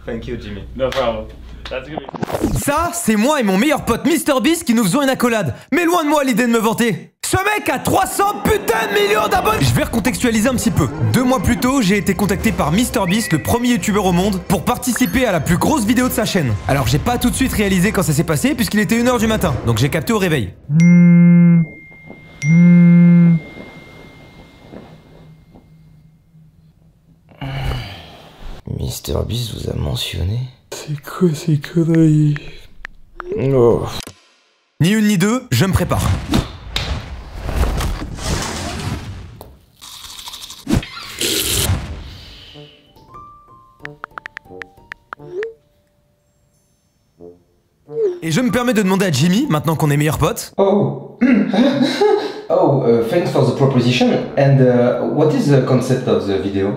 Thank you, Jimmy. No problem. That's gonna be... Ça, c'est moi et mon meilleur pote MrBeast qui nous faisons une accolade. Mais loin de moi l'idée de me vanter. Ce mec a 300 putains de millions d'abonnés. Je vais recontextualiser un petit peu. 2 mois plus tôt, j'ai été contacté par MrBeast, le premier youtubeur au monde, pour participer à la plus grosse vidéo de sa chaîne. Alors j'ai pas tout de suite réalisé quand ça s'est passé, puisqu'il était 1h du matin. Donc j'ai capté au réveil. MrBeast vous a mentionné? C'est quoi ces conneries? Oh. Ni une ni deux, je me prépare. Et je me permets de demander à Jimmy, maintenant qu'on est meilleurs potes. Oh. Thanks for the proposition. And what is the concept of the video?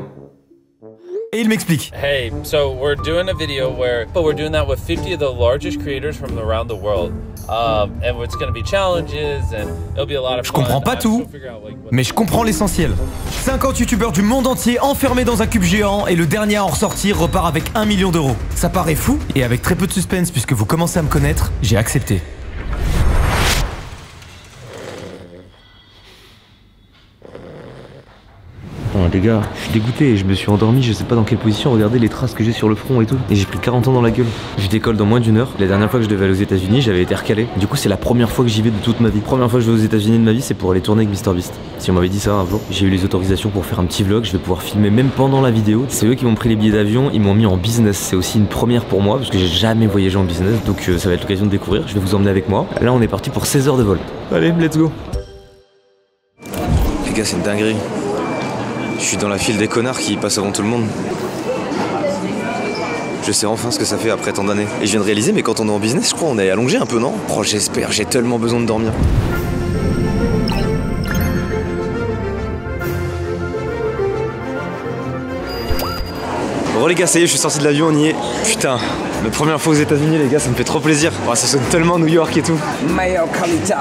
Et il m'explique. Hey, so we're doing a video but we're doing that with 50 of the largest creators from around the world. And it's going to be challenges and it'll be a lot of fun. Je comprends pas tout, mais je comprends l'essentiel. 50 youtubeurs du monde entier enfermés dans un cube géant et le dernier à en ressortir repart avec 1 million d'euros. Ça paraît fou, et avec très peu de suspense puisque vous commencez à me connaître, j'ai accepté. Non, les gars, je suis dégoûté, je me suis endormi, je sais pas dans quelle position, regardez les traces que j'ai sur le front et tout. Et j'ai pris 40 ans dans la gueule. Je décolle dans moins d'1 heure. La dernière fois que je devais aller aux États-Unis, j'avais été recalé. Du coup, c'est la première fois que j'y vais de toute ma vie. Première fois que je vais aux États-Unis de ma vie, c'est pour aller tourner avec MrBeast. Si on m'avait dit ça un jour, j'ai eu les autorisations pour faire un petit vlog, je vais pouvoir filmer même pendant la vidéo. C'est eux qui m'ont pris les billets d'avion, ils m'ont mis en business. C'est aussi une première pour moi parce que j'ai jamais voyagé en business, donc ça va être l'occasion de découvrir. Je vais vous emmener avec moi. Là, on est parti pour 16 heures de vol. Allez, let's go. Les gars, c'est une dinguerie. Je suis dans la file des connards qui passent avant tout le monde. Je sais enfin ce que ça fait après tant d'années. Et je viens de réaliser, mais quand on est en business, je crois on est allongé un peu, non? Oh, j'espère, j'ai tellement besoin de dormir. Bon les gars, ça y est, je suis sorti de l'avion, on y est. Putain, ma première fois aux États-Unis, les gars, ça me fait trop plaisir. Oh, ça sonne tellement New York et tout. Meilleure qualité.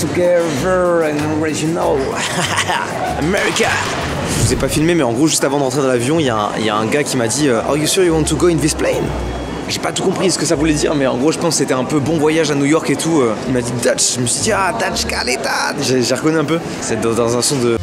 Together and original. America. Je vous ai pas filmé, mais en gros, juste avant d'entrer dans l'avion, il y a un gars qui m'a dit Are you sure you want to go in this plane? J'ai pas tout compris ce que ça voulait dire, mais en gros, je pense que c'était un peu bon voyage à New York et tout. Il m'a dit Dutch. Je me suis dit ah, Dutch qualidad. J'ai reconnu un peu. C'est dans un son de.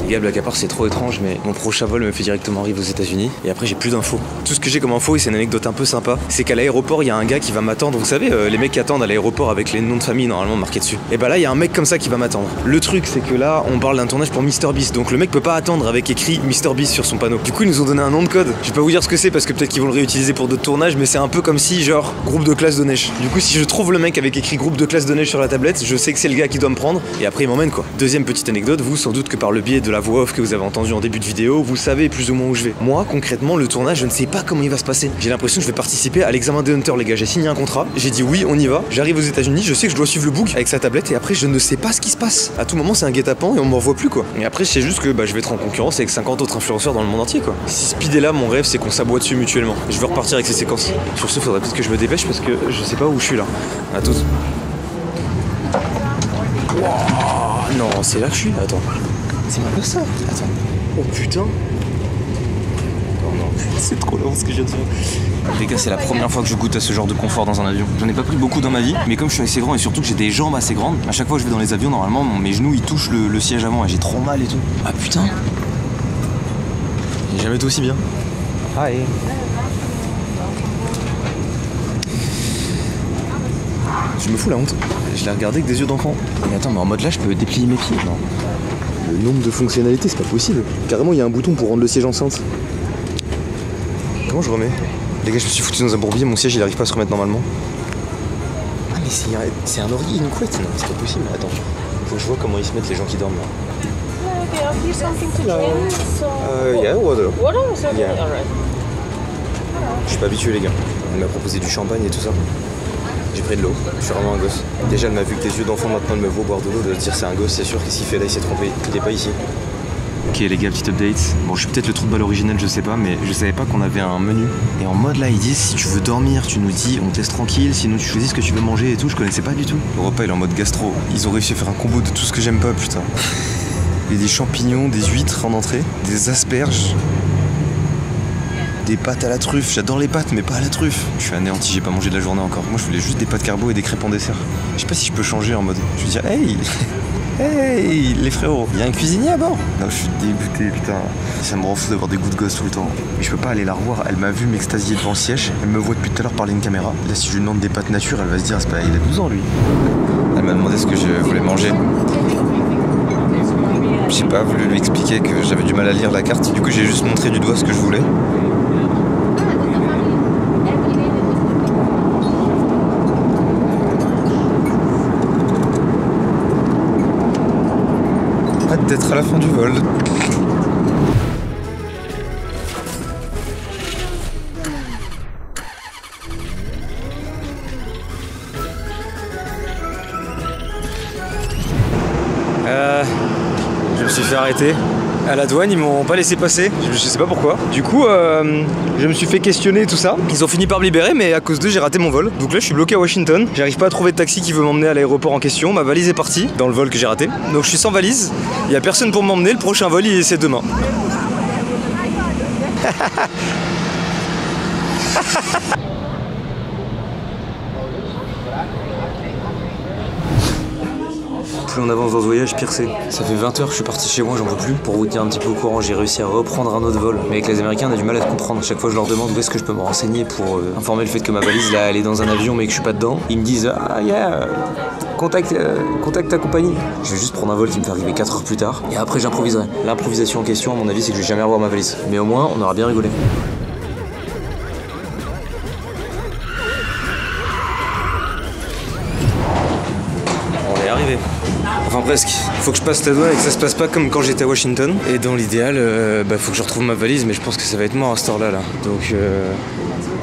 Les gars, blague à part, c'est trop étrange, mais mon prochain vol me fait directement arriver aux États-Unis et après j'ai plus d'infos. Tout ce que j'ai comme info, et c'est une anecdote un peu sympa, c'est qu'à l'aéroport il y a un gars qui va m'attendre. Vous savez, les mecs qui attendent à l'aéroport avec les noms de famille normalement marqués dessus. Et bah là il y a un mec comme ça qui va m'attendre. Le truc c'est que là on parle d'un tournage pour MrBeast, donc le mec peut pas attendre avec écrit MrBeast sur son panneau. Du coup ils nous ont donné un nom de code. Je vais pas vous dire ce que c'est parce que peut-être qu'ils vont le réutiliser pour d'autres tournages, mais c'est un peu comme si genre groupe de classe de neige. Du coup si je trouve le mec avec écrit groupe de classe de neige sur la tablette, je sais que c'est le gars qui doit me prendre et après il m'emmène quoi. Deuxième petite anecdote, vous sans doute que par le biais de la voix off que vous avez entendu en début de vidéo, vous savez plus ou moins où je vais. Moi, concrètement, le tournage, je ne sais pas comment il va se passer. J'ai l'impression que je vais participer à l'examen des Hunters, les gars. J'ai signé un contrat, j'ai dit oui, on y va. J'arrive aux États-Unis, je sais que je dois suivre le book avec sa tablette et après, je ne sais pas ce qui se passe. À tout moment, c'est un guet-apens et on m'en voit plus quoi. Et après, je sais juste que je vais être en concurrence avec 50 autres influenceurs dans le monde entier quoi. Si Speed est là, mon rêve, c'est qu'on s'aboie dessus mutuellement. Je veux repartir avec ces séquences. Sur ce, faudrait peut-être que je me dépêche parce que je sais pas où je suis là. À tous. Wow, non, c'est là que je suis. Attends. C'est même pas ça. Attends. Oh putain. Oh non, c'est trop long ce que je viens de faire. Les gars, c'est la première fois que je goûte à ce genre de confort dans un avion. J'en ai pas pris beaucoup dans ma vie, mais comme je suis assez grand et surtout que j'ai des jambes assez grandes, à chaque fois que je vais dans les avions, normalement, mes genoux ils touchent le siège avant et j'ai trop mal et tout. Ah putain. J'ai jamais été aussi bien. Hi. Je me fous la honte. Je l'ai regardé avec des yeux d'enfant. Mais attends, mais en mode là, je peux déplier mes pieds. Non. Le nombre de fonctionnalités, c'est pas possible. Carrément, il y a un bouton pour rendre le siège enceinte. Comment je remets? Les gars, je me suis foutu dans un bourbier, mon siège il arrive pas à se remettre normalement. Ah, mais c'est un ordi, une couette? Non, c'est pas possible. Attends, faut que je vois comment ils se mettent les gens qui dorment là. Yeah, water. Yeah. Je suis pas habitué, les gars. On m'a proposé du champagne et tout ça. J'ai pris de l'eau, je suis vraiment un gosse. Déjà elle m'a vu que des yeux d'enfant, maintenant elle me voit boire de l'eau, de se dire c'est un gosse, c'est sûr, qu'est-ce qu'il fait là, il s'est trompé, il est pas ici. Ok les gars, petite update. Bon, je suis peut-être le trou de balle originel, je sais pas, mais je savais pas qu'on avait un menu. Et en mode là, ils disent si tu veux dormir, tu nous dis, on te laisse tranquille, sinon tu choisis ce que tu veux manger et tout, je connaissais pas du tout. Le repas il est en mode gastro, ils ont réussi à faire un combo de tout ce que j'aime pas, putain. et des champignons, des huîtres en entrée, des asperges, des pâtes à la truffe. J'adore les pâtes, mais pas à la truffe. Je suis anéanti, j'ai pas mangé de la journée encore. Moi, je voulais juste des pâtes carbo et des crêpes en dessert. Je sais pas si je peux changer en mode. Je veux dire, hey, hey, les frérots, il y a un cuisinier à bord. Non, je suis dégoûté, putain. Ça me rend fou d'avoir des goûts de gosse tout le temps. Mais je peux pas aller la revoir. Elle m'a vu m'extasier devant le siège. Elle me voit depuis tout à l'heure parler une caméra. Là, si je lui demande des pâtes nature, elle va se dire, c'est pas, il a 12 ans lui. Elle m'a demandé ce que je voulais manger. J'ai pas voulu lui expliquer que j'avais du mal à lire la carte. Du coup, j'ai juste montré du doigt ce que je voulais. Hâte d'être à la fin du vol. Je me suis fait arrêter. À la douane, ils m'ont pas laissé passer, je sais pas pourquoi. Du coup, je me suis fait questionner tout ça. Ils ont fini par me libérer, mais à cause d'eux, j'ai raté mon vol. Donc là, je suis bloqué à Washington. J'arrive pas à trouver de taxi qui veut m'emmener à l'aéroport en question. Ma valise est partie dans le vol que j'ai raté. Donc je suis sans valise. Il y a personne pour m'emmener. Le prochain vol, c'est demain. Plus on avance dans ce voyage, pire c'est. Ça fait 20 heures que je suis parti chez moi, j'en peux plus. Pour vous tenir un petit peu au courant, j'ai réussi à reprendre un autre vol. Mais avec les Américains, on a du mal à se comprendre. Chaque fois, je leur demande où est-ce que je peux me renseigner pour informer le fait que ma valise là, elle est dans un avion mais que je suis pas dedans. Ils me disent ah yeah, contacte ta compagnie. Je vais juste prendre un vol qui me fait arriver 4 heures plus tard. Et après, j'improviserai. L'improvisation en question, à mon avis, c'est que je vais jamais revoir ma valise. Mais au moins, on aura bien rigolé. On est arrivé. Enfin presque. Faut que je passe la douane et que ça se passe pas comme quand j'étais à Washington. Et dans l'idéal, faut que je retrouve ma valise, mais je pense que ça va être mort à cette heure-là. Donc,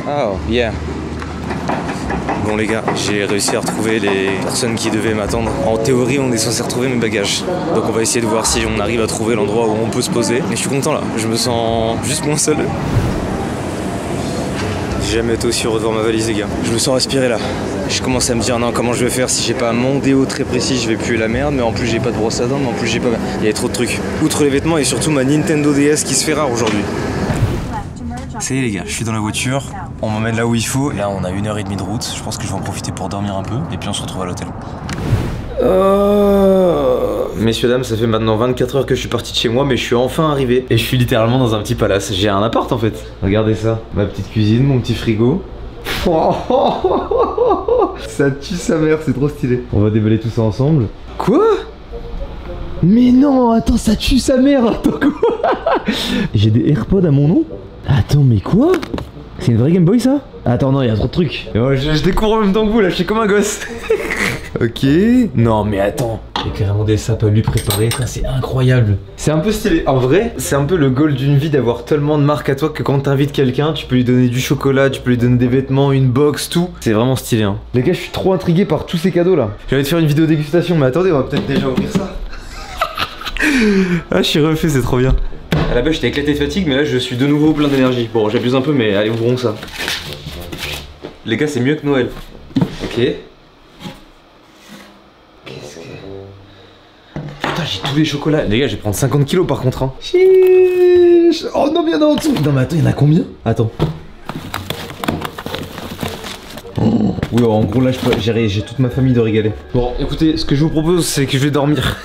oh, yeah. Bon les gars, j'ai réussi à retrouver les personnes qui devaient m'attendre. En théorie, on est censé retrouver mes bagages. Donc on va essayer de voir si on arrive à trouver l'endroit où on peut se poser. Mais je suis content là, je me sens juste moins seul. J'ai jamais été aussi heureux de voir ma valise les gars. Je me sens respirer là. Je commence à me dire non, comment je vais faire si j'ai pas mon déo très précis, je vais puer la merde, mais en plus j'ai pas de brosse à dents, mais en plus j'ai pas... Il y a trop de trucs. Outre les vêtements et surtout ma Nintendo DS qui se fait rare aujourd'hui. Ça y est les gars, je suis dans la voiture, on m'emmène là où il faut. Là on a 1h30 de route, je pense que je vais en profiter pour dormir un peu et puis on se retrouve à l'hôtel. Messieurs dames, ça fait maintenant 24 heures que je suis parti de chez moi, mais je suis enfin arrivé. Et je suis littéralement dans un petit palace, j'ai un appart en fait. Regardez ça, ma petite cuisine, mon petit frigo. Ça tue sa mère, c'est trop stylé. On va déballer tout ça ensemble. Quoi? Mais non, attends, ça tue sa mère. Attends, quoi? J'ai des AirPods à mon nom? Attends, mais quoi? C'est une vraie Game Boy ça? Attends, non, il y a trop de trucs. Oh, je découvre en même temps que vous là, je suis comme un gosse. Ok. Non, mais attends. Il y a carrément des sapes à lui préparer, c'est incroyable. C'est un peu stylé. En vrai, c'est un peu le goal d'une vie d'avoir tellement de marques à toi que quand t'invites quelqu'un, tu peux lui donner du chocolat, tu peux lui donner des vêtements, une box, tout. C'est vraiment stylé, hein. Les gars, je suis trop intrigué par tous ces cadeaux là. J'allais te faire une vidéo dégustation, mais attendez, on va peut-être déjà ouvrir ça. Ah, je suis refait, c'est trop bien. À la base, j'étais éclaté de fatigue, mais là, je suis de nouveau plein d'énergie. Bon, j'abuse un peu, mais allez, ouvrons ça. Les gars, c'est mieux que Noël. Ok. Putain, j'ai tous les chocolats. Les gars, je vais prendre 50 kilos par contre. Hein. Chiche. Oh non, mais il y en a en dessous. Non, mais attends, il y en a combien? Attends. Oh. Oui, en gros, là, j'ai toute ma famille de régaler. Bon, écoutez, ce que je vous propose, c'est que je vais dormir.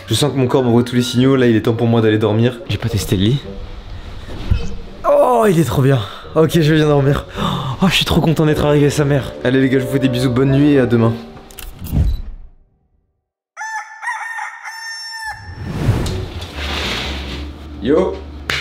Je sens que mon corps m'envoie tous les signaux. Là, il est temps pour moi d'aller dormir. J'ai pas testé le lit. Oh, il est trop bien. Ok, je vais bien dormir. Oh, je suis trop content d'être arrivé, sa mère. Allez, les gars, je vous fais des bisous. Bonne nuit et à demain. Yo!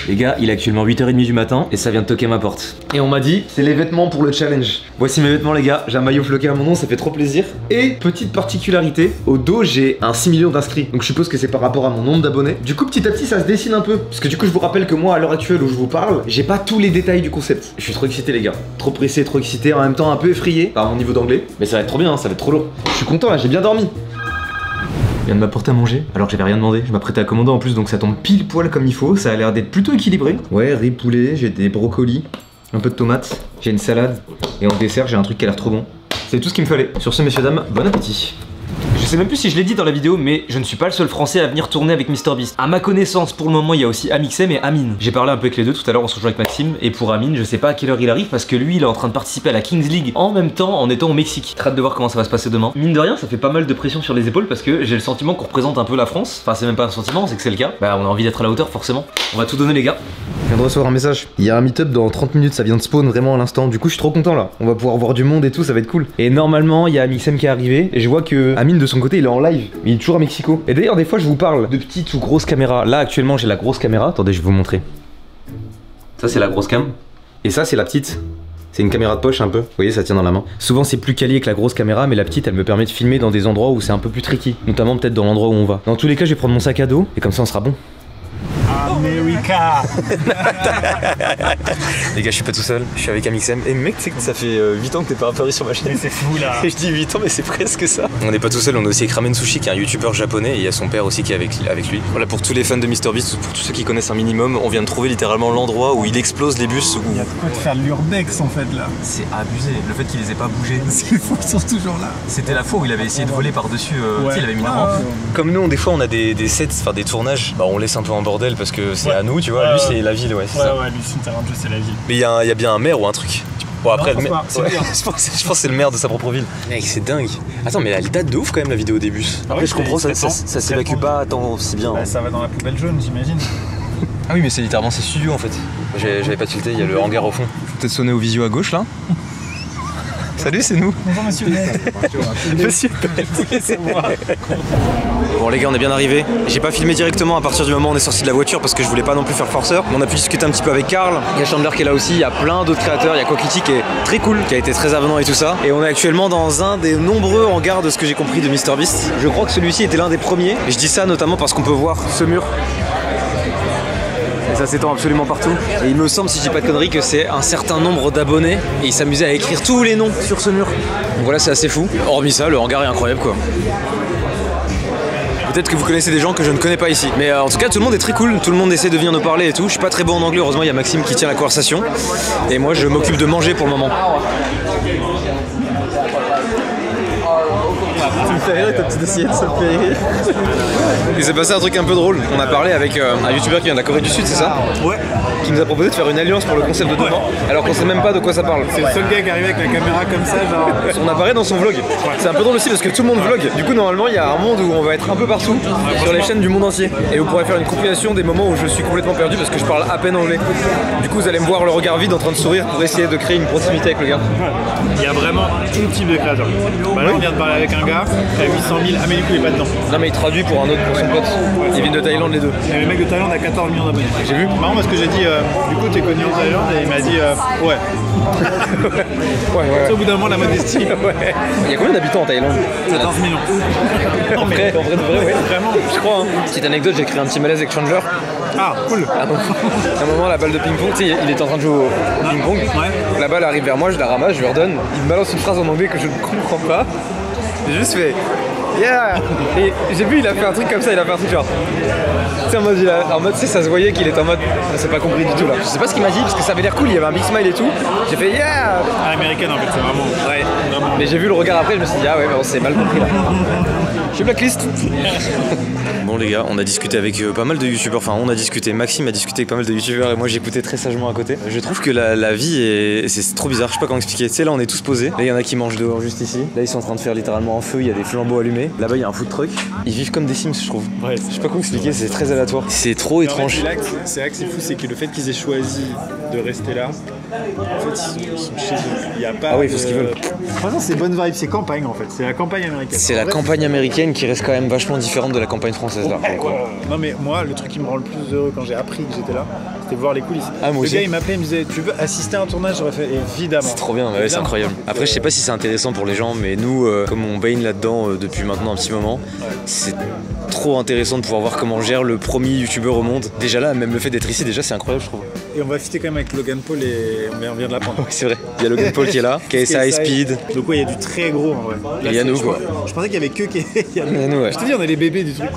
Les gars, il est actuellement 8h30 du matin et ça vient de toquer à ma porte. Et on m'a dit, c'est les vêtements pour le challenge. Voici mes vêtements les gars, j'ai un maillot floqué à mon nom, ça fait trop plaisir. Et petite particularité, au dos j'ai un 6 millions d'inscrits. Donc je suppose que c'est par rapport à mon nombre d'abonnés. Du coup petit à petit ça se dessine un peu. Parce que du coup je vous rappelle que moi à l'heure actuelle où je vous parle, j'ai pas tous les détails du concept. Je suis trop excité les gars. Trop pressé, trop excité, en même temps un peu effrayé par mon niveau d'anglais. Mais ça va être trop bien, hein, ça va être trop lourd. Je suis content là, j'ai bien dormi. Il vient de m'apporter à manger alors que j'avais rien demandé. Je m'apprêtais à commander en plus donc ça tombe pile poil comme il faut. Ça a l'air d'être plutôt équilibré. Ouais, riz poulet, j'ai des brocolis, un peu de tomates, j'ai une salade et en dessert j'ai un truc qui a l'air trop bon. C'est tout ce qu'il me fallait. Sur ce messieurs dames, bon appétit. Je sais même plus si je l'ai dit dans la vidéo, mais je ne suis pas le seul français à venir tourner avec MrBeast. À ma connaissance, pour le moment, il y a aussi Amixem et Amine. J'ai parlé un peu avec les deux tout à l'heure, on se rejoint avec Maxime. Et pour Amine, je sais pas à quelle heure il arrive parce que lui, il est en train de participer à la Kings League en même temps en étant au Mexique. Très hâte de voir comment ça va se passer demain. Mine de rien, ça fait pas mal de pression sur les épaules parce que j'ai le sentiment qu'on représente un peu la France. Enfin, c'est même pas un sentiment, c'est que c'est le cas. Bah, on a envie d'être à la hauteur, forcément. On va tout donner, les gars. Je viens de recevoir un message. Il y a un meet-up dans 30 minutes, ça vient de spawn vraiment à l'instant. Du coup, je suis trop content là. On va pouvoir voir du monde et tout, ça va être cool. Et normalement, il y a Amixem qui est arrivé. Et je vois que Amine de son côté, il est en live. Mais il est toujours à Mexico. Et d'ailleurs, des fois, je vous parle de petites ou grosses caméras. Là, actuellement, j'ai la grosse caméra. Attendez, je vais vous montrer. Ça, c'est la grosse cam. Et ça, c'est la petite. C'est une caméra de poche un peu. Vous voyez, ça tient dans la main. Souvent, c'est plus quali que la grosse caméra, mais la petite, elle me permet de filmer dans des endroits où c'est un peu plus tricky. Notamment peut-être dans l'endroit où on va. Dans tous les cas, je vais prendre mon sac à dos. Et comme ça, on sera bon. America. Les gars, je suis pas tout seul, je suis avec Amixem. Et mec, tu sais que ça fait 8 ans que t'es pas apparu sur ma chaîne. C'est fou là. Et je dis 8 ans, mais c'est presque ça. On n'est pas tout seul, on a aussi Ramen Sushi qui est un youtubeur japonais et il y a son père aussi qui est avec lui. Voilà, pour tous les fans de MrBeast, pour tous ceux qui connaissent un minimum, on vient de trouver littéralement l'endroit où il explose les bus. Il y a de quoi de faire l'urbex en fait là. C'est abusé, le fait qu'il les ait pas bougés. C'est fou, ils sont toujours là. C'était la fois où il avait essayé de voler par-dessus, tu sais, il avait mis une rampe. Comme nous, des fois, on a des sets, enfin des tournages, bah on laisse un peu en bordel parce que c'est à nous, tu vois. Lui, c'est la ville, ouais, c'est ça. Ouais, lui, son terrain de jeu, c'est la ville. Mais il y a bien un maire ou un truc. Bon, après, Non, je pense que c'est le maire de sa propre ville. Mec, c'est dingue. Attends, mais elle date de ouf quand même la vidéo des bus. Après, oui, je comprends, ça c'est s'évacue pas tant si bien. Bah, ça va dans la poubelle jaune, j'imagine. Ah oui, mais c'est littéralement ses studios en fait. J'avais pas tilté, il y a le hangar au fond. Faut peut-être sonner au visio à gauche là. Salut, c'est nous. Bonjour monsieur. Monsieur, c'est moi. Bon les gars, on est bien arrivés. J'ai pas filmé directement à partir du moment où on est sorti de la voiture parce que je voulais pas non plus faire forceur. On a pu discuter un petit peu avec Karl. Il y a Chandler qui est là aussi, il y a plein d'autres créateurs. Il y a Coquiti qui est très cool, qui a été très avenant et tout ça. Et on est actuellement dans un des nombreux hangars de ce que j'ai compris de MrBeast. Je crois que celui-ci était l'un des premiers. Et je dis ça notamment parce qu'on peut voir ce mur. Et ça s'étend absolument partout. Et il me semble, si je dis pas de conneries, que c'est un certain nombre d'abonnés. Et ils s'amusaient à écrire tous les noms sur ce mur. Donc voilà, c'est assez fou. Hormis ça, le hangar est incroyable quoi. Peut-être que vous connaissez des gens que je ne connais pas ici. Mais en tout cas, tout le monde est très cool. Tout le monde essaie de venir nous parler et tout. Je suis pas très bon en anglais. Heureusement, il y a Maxime qui tient la conversation. Et moi, je m'occupe de manger pour le moment. Tu me fais rire avec ta petite assiette, ça me fait rire. Il s'est passé un truc un peu drôle. On a parlé avec un youtubeur qui vient de la Corée du Sud, c'est ça? Ouais. Qui nous a proposé de faire une alliance pour le concept de demain, alors qu'on sait même pas de quoi ça parle. C'est le seul gars qui arrive avec la caméra comme ça, genre. On apparaît dans son vlog. C'est un peu drôle aussi parce que tout le monde vlog. Du coup, normalement, il y a un monde où on va être un peu partout sur les chaînes du monde entier. Et vous pourrez faire une compilation des moments où je suis complètement perdu parce que je parle à peine anglais. Du coup, vous allez me voir le regard vide en train de sourire pour essayer de créer une proximité avec le gars. Il y a vraiment tout type de créateurs. Bah là, on vient de parler avec un gars qui a 800 000. Ah, mais du coup, il est pas dedans. Non, mais il traduit pour un autre, pour son pote. Ils viennent de Thaïlande les deux. Et le mec de Thaïlande a 14 millions d'abonnés. J'ai vu. Marrant parce que j'ai dit, du coup, t'es connu en Thaïlande et il m'a dit, ouais. Ouais. Au bout d'un moment, la modestie. Ouais. Il y a combien d'habitants en Thaïlande? 14 millions. En vrai de vrai, ouais. Vraiment. Je crois, hein. Petite anecdote, j'ai créé un petit malaise avec Chandler. Ah, cool. À un moment, la balle de ping-pong, tu sais, il était en train de jouer au ping-pong. Ouais. La balle arrive vers moi, je la ramasse, je lui redonne. Il me balance une phrase en anglais que je ne comprends pas. J'ai juste fait yeah. Et j'ai vu, il a fait un truc comme ça, il a fait un truc genre. Tu sais, en mode, tu sais, ça se voyait qu'il était en mode. Ça s'est pas compris du tout là. Je sais pas ce qu'il m'a dit parce que ça avait l'air cool, il y avait un big smile et tout. J'ai fait yeah. À l'américaine en fait, c'est vraiment. Ouais. Vraiment. Mais j'ai vu le regard après, je me suis dit, ah ouais, mais on s'est mal compris là. Je suis blacklist. Bon les gars, on a discuté avec pas mal de youtubeurs, enfin on a discuté, Maxime a discuté avec pas mal de youtubeurs et moi j'écoutais très sagement à côté. Je trouve que la vie c'est trop bizarre, je sais pas comment expliquer. Tu sais, là on est tous posés, là il y en a qui mangent dehors juste ici, là ils sont en train de faire littéralement un feu, il y a des flambeaux allumés, là-bas il y a un food truck. Ils vivent comme des Sims je trouve. Ouais, je sais pas comment expliquer, c'est très aléatoire. C'est trop étrange. C'est là que c'est fou, c'est que le fait qu'ils aient choisi de rester là, en fait ils sont chez eux. Il y a pas. Ah oui, il faut ce qu'ils veulent. Franchement, c'est bonne vibe, c'est campagne en fait, c'est la campagne américaine. C'est la campagne américaine qui reste quand même vachement différente de la campagne française là. Non mais moi, le truc qui me rend le plus heureux quand j'ai appris que j'étais là, c'était de voir les coulisses. Ah, moi le aussi. gars il m'appelait, il me disait, tu veux assister à un tournage? J'aurais fait évidemment. C'est trop bien, ouais, c'est incroyable. Après, je sais pas si c'est intéressant pour les gens, mais nous, comme on baigne là-dedans depuis maintenant un petit moment, c'est trop intéressant de pouvoir voir comment gère le premier youtubeur au monde. Déjà là, même le fait d'être ici, déjà c'est incroyable je trouve. Et on va fitter quand même avec Logan Paul et on vient de l'apprendre. Oui c'est vrai, il y a Logan Paul qui est là, KSI, Speed. Donc ouais, il y a du très gros en vrai. Et il y a nous quoi. Je pensais qu'il y avait que nous, ouais. Je te dis, on est les bébés du truc.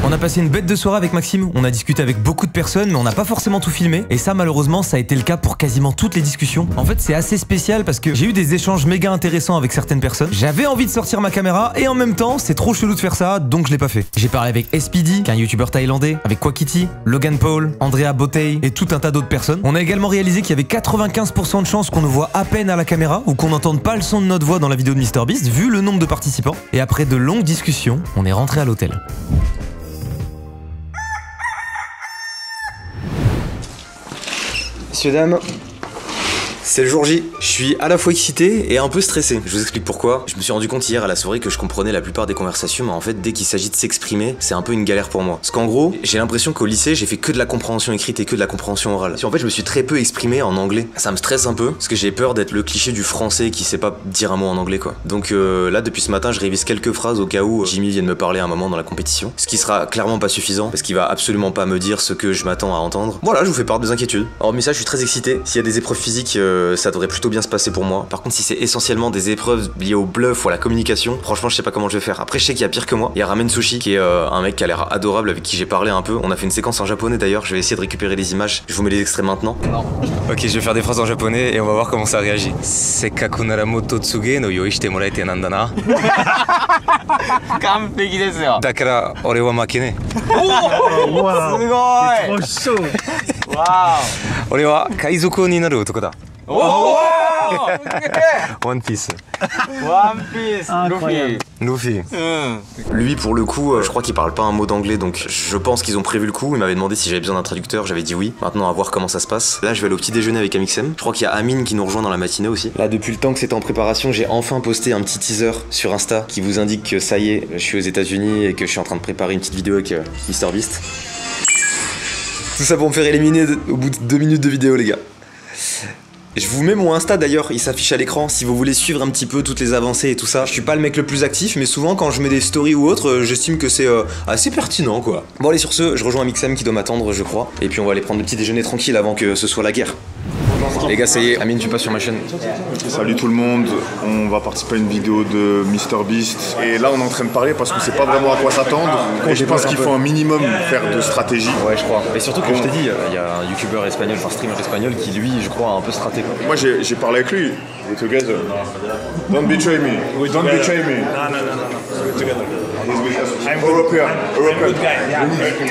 On a passé une bête de soirée avec Maxime, on a discuté avec beaucoup de personnes mais on n'a pas forcément tout filmé. Et ça malheureusement ça a été le cas pour quasiment toutes les discussions. En fait c'est assez spécial parce que j'ai eu des échanges méga intéressants avec certaines personnes. J'avais envie de sortir ma caméra et en même temps c'est trop chelou de faire ça donc je l'ai pas fait. J'ai parlé avec SPD, qui est un youtubeur thaïlandais, avec Kwakiti, Logan Paul, Andrea Botei et tout un tas d'autres personnes. On a également réalisé qu'il y avait 95% de chances qu'on nous voit à peine à la caméra ou qu'on n'entende pas le son de notre voix dans la vidéo de MrBeast vu le nombre de participants. Et après de longues discussions, on est rentré à l'hôtel. Messieurs, dames, c'est le jour J. Je suis à la fois excité et un peu stressé. Je vous explique pourquoi. Je me suis rendu compte hier à la soirée que je comprenais la plupart des conversations, mais en fait, dès qu'il s'agit de s'exprimer, c'est un peu une galère pour moi. Parce qu'en gros, j'ai l'impression qu'au lycée, j'ai fait que de la compréhension écrite et que de la compréhension orale. En fait, je me suis très peu exprimé en anglais. Ça me stresse un peu, parce que j'ai peur d'être le cliché du français qui sait pas dire un mot en anglais, quoi. Donc là, depuis ce matin, je révise quelques phrases au cas où Jimmy vienne me parler un moment dans la compétition. Ce qui sera clairement pas suffisant, parce qu'il va absolument pas me dire ce que je m'attends à entendre. Voilà, je vous fais part de mes inquiétudes. Hormis ça, je suis très excité. S'il y a des épreuves physiques, ça devrait plutôt bien se passer pour moi. Par contre, si c'est essentiellement des épreuves liées au bluff ou à la communication, franchement, je sais pas comment je vais faire. Après, je sais qu'il y a pire que moi. Il y a Ramen Sushi, qui est un mec qui a l'air adorable, avec qui j'ai parlé un peu. On a fait une séquence en japonais d'ailleurs. Je vais essayer de récupérer les images. Je vous mets les extraits maintenant. Ok, je vais faire des phrases en japonais et on va voir comment ça réagit. Sekkaku naramoto tsuge no yoi shite moraete nanda na. Kanpeki desu yo. Dakara ore wa makene. Wow. Sugoi. Wow. Ore wa kaizoku ni naru otoko da. Oh! One Piece. One Piece. Luffy. Lui, pour le coup, je crois qu'il parle pas un mot d'anglais, donc je pense qu'ils ont prévu le coup. Il m'avait demandé si j'avais besoin d'un traducteur, j'avais dit oui. Maintenant, à voir comment ça se passe. Là, je vais aller au petit déjeuner avec Amixem. Je crois qu'il y a Amine qui nous rejoint dans la matinée aussi. Là, depuis le temps que c'était en préparation, j'ai enfin posté un petit teaser sur Insta qui vous indique que ça y est, je suis aux États-Unis et que je suis en train de préparer une petite vidéo avec MrBeast. Tout ça pour me faire éliminer au bout de 2 minutes de vidéo, les gars. Je vous mets mon Insta d'ailleurs, il s'affiche à l'écran si vous voulez suivre un petit peu toutes les avancées et tout ça. Je suis pas le mec le plus actif, mais souvent quand je mets des stories ou autre, j'estime que c'est assez pertinent quoi. Bon allez, sur ce, je rejoins Amixem qui doit m'attendre je crois. Et puis on va aller prendre le petit déjeuner tranquille avant que ce soit la guerre. Les gars, ça y est, Amine, tu passes sur ma chaîne. Salut tout le monde, on va participer à une vidéo de MrBeast. Et là on est en train de parler parce qu'on sait pas vraiment à quoi s'attendre. Et je pense qu'il faut un minimum faire de stratégie. Ouais, je crois. Et surtout que je t'ai dit, il y a un youtubeur espagnol, enfin streamer espagnol qui lui, je crois, a un peu straté quoi. Moi j'ai parlé avec lui. We're together. Don't betray me. Don't betray me. No. We're together. I'm European. Good guy.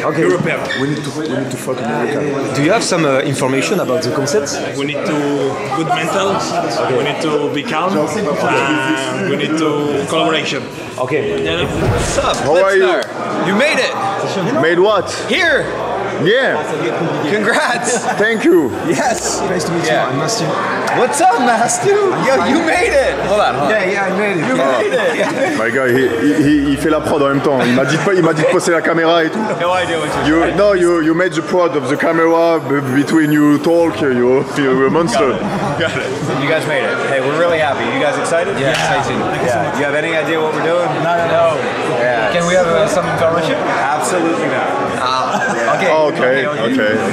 Okay. European. We need to fucking European. Do you have some information about the concept? We need to good mental. We need to be calm. We need to collaboration. Okay. What's up? How are you? You made it. Made what? Here. Yeah. Congrats. Thank you. Yes. Nice to meet you. I'm Mastu. What's up, Mastu? Yo, you made it. Hold on. Yeah, I made it. You made it. My guy, il fait la prod en même temps. Il m'a dit de poster la caméra et tout. No idea what You made the prod of the camera between you talk. You're a monster. Got it. You guys made it. Hey, we're really happy. You guys excited? Yeah. Excited. Yeah. You have any idea what we're doing? No. Yeah. Can we have some information? Absolutely not. Okay. Okay.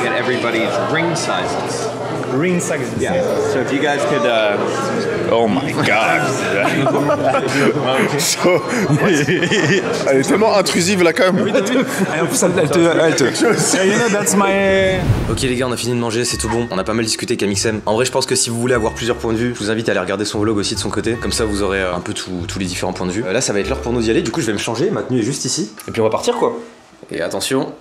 Get everybody's ring sizes. Ring sizes. Yeah. So if you guys could. Oh my god. Elle est tellement intrusive là quand même. Elle te. You know, that's my. Ok les gars, on a fini de manger, c'est tout bon. On a pas mal discuté avec Amixem. En vrai, je pense que si vous voulez avoir plusieurs points de vue, je vous invite à aller regarder son vlog aussi de son côté. Comme ça, vous aurez un peu tous les différents points de vue. Là, ça va être l'heure pour nous d'y aller. Du coup, je vais me changer. Ma tenue est juste ici. Et puis on va partir quoi. Et attention.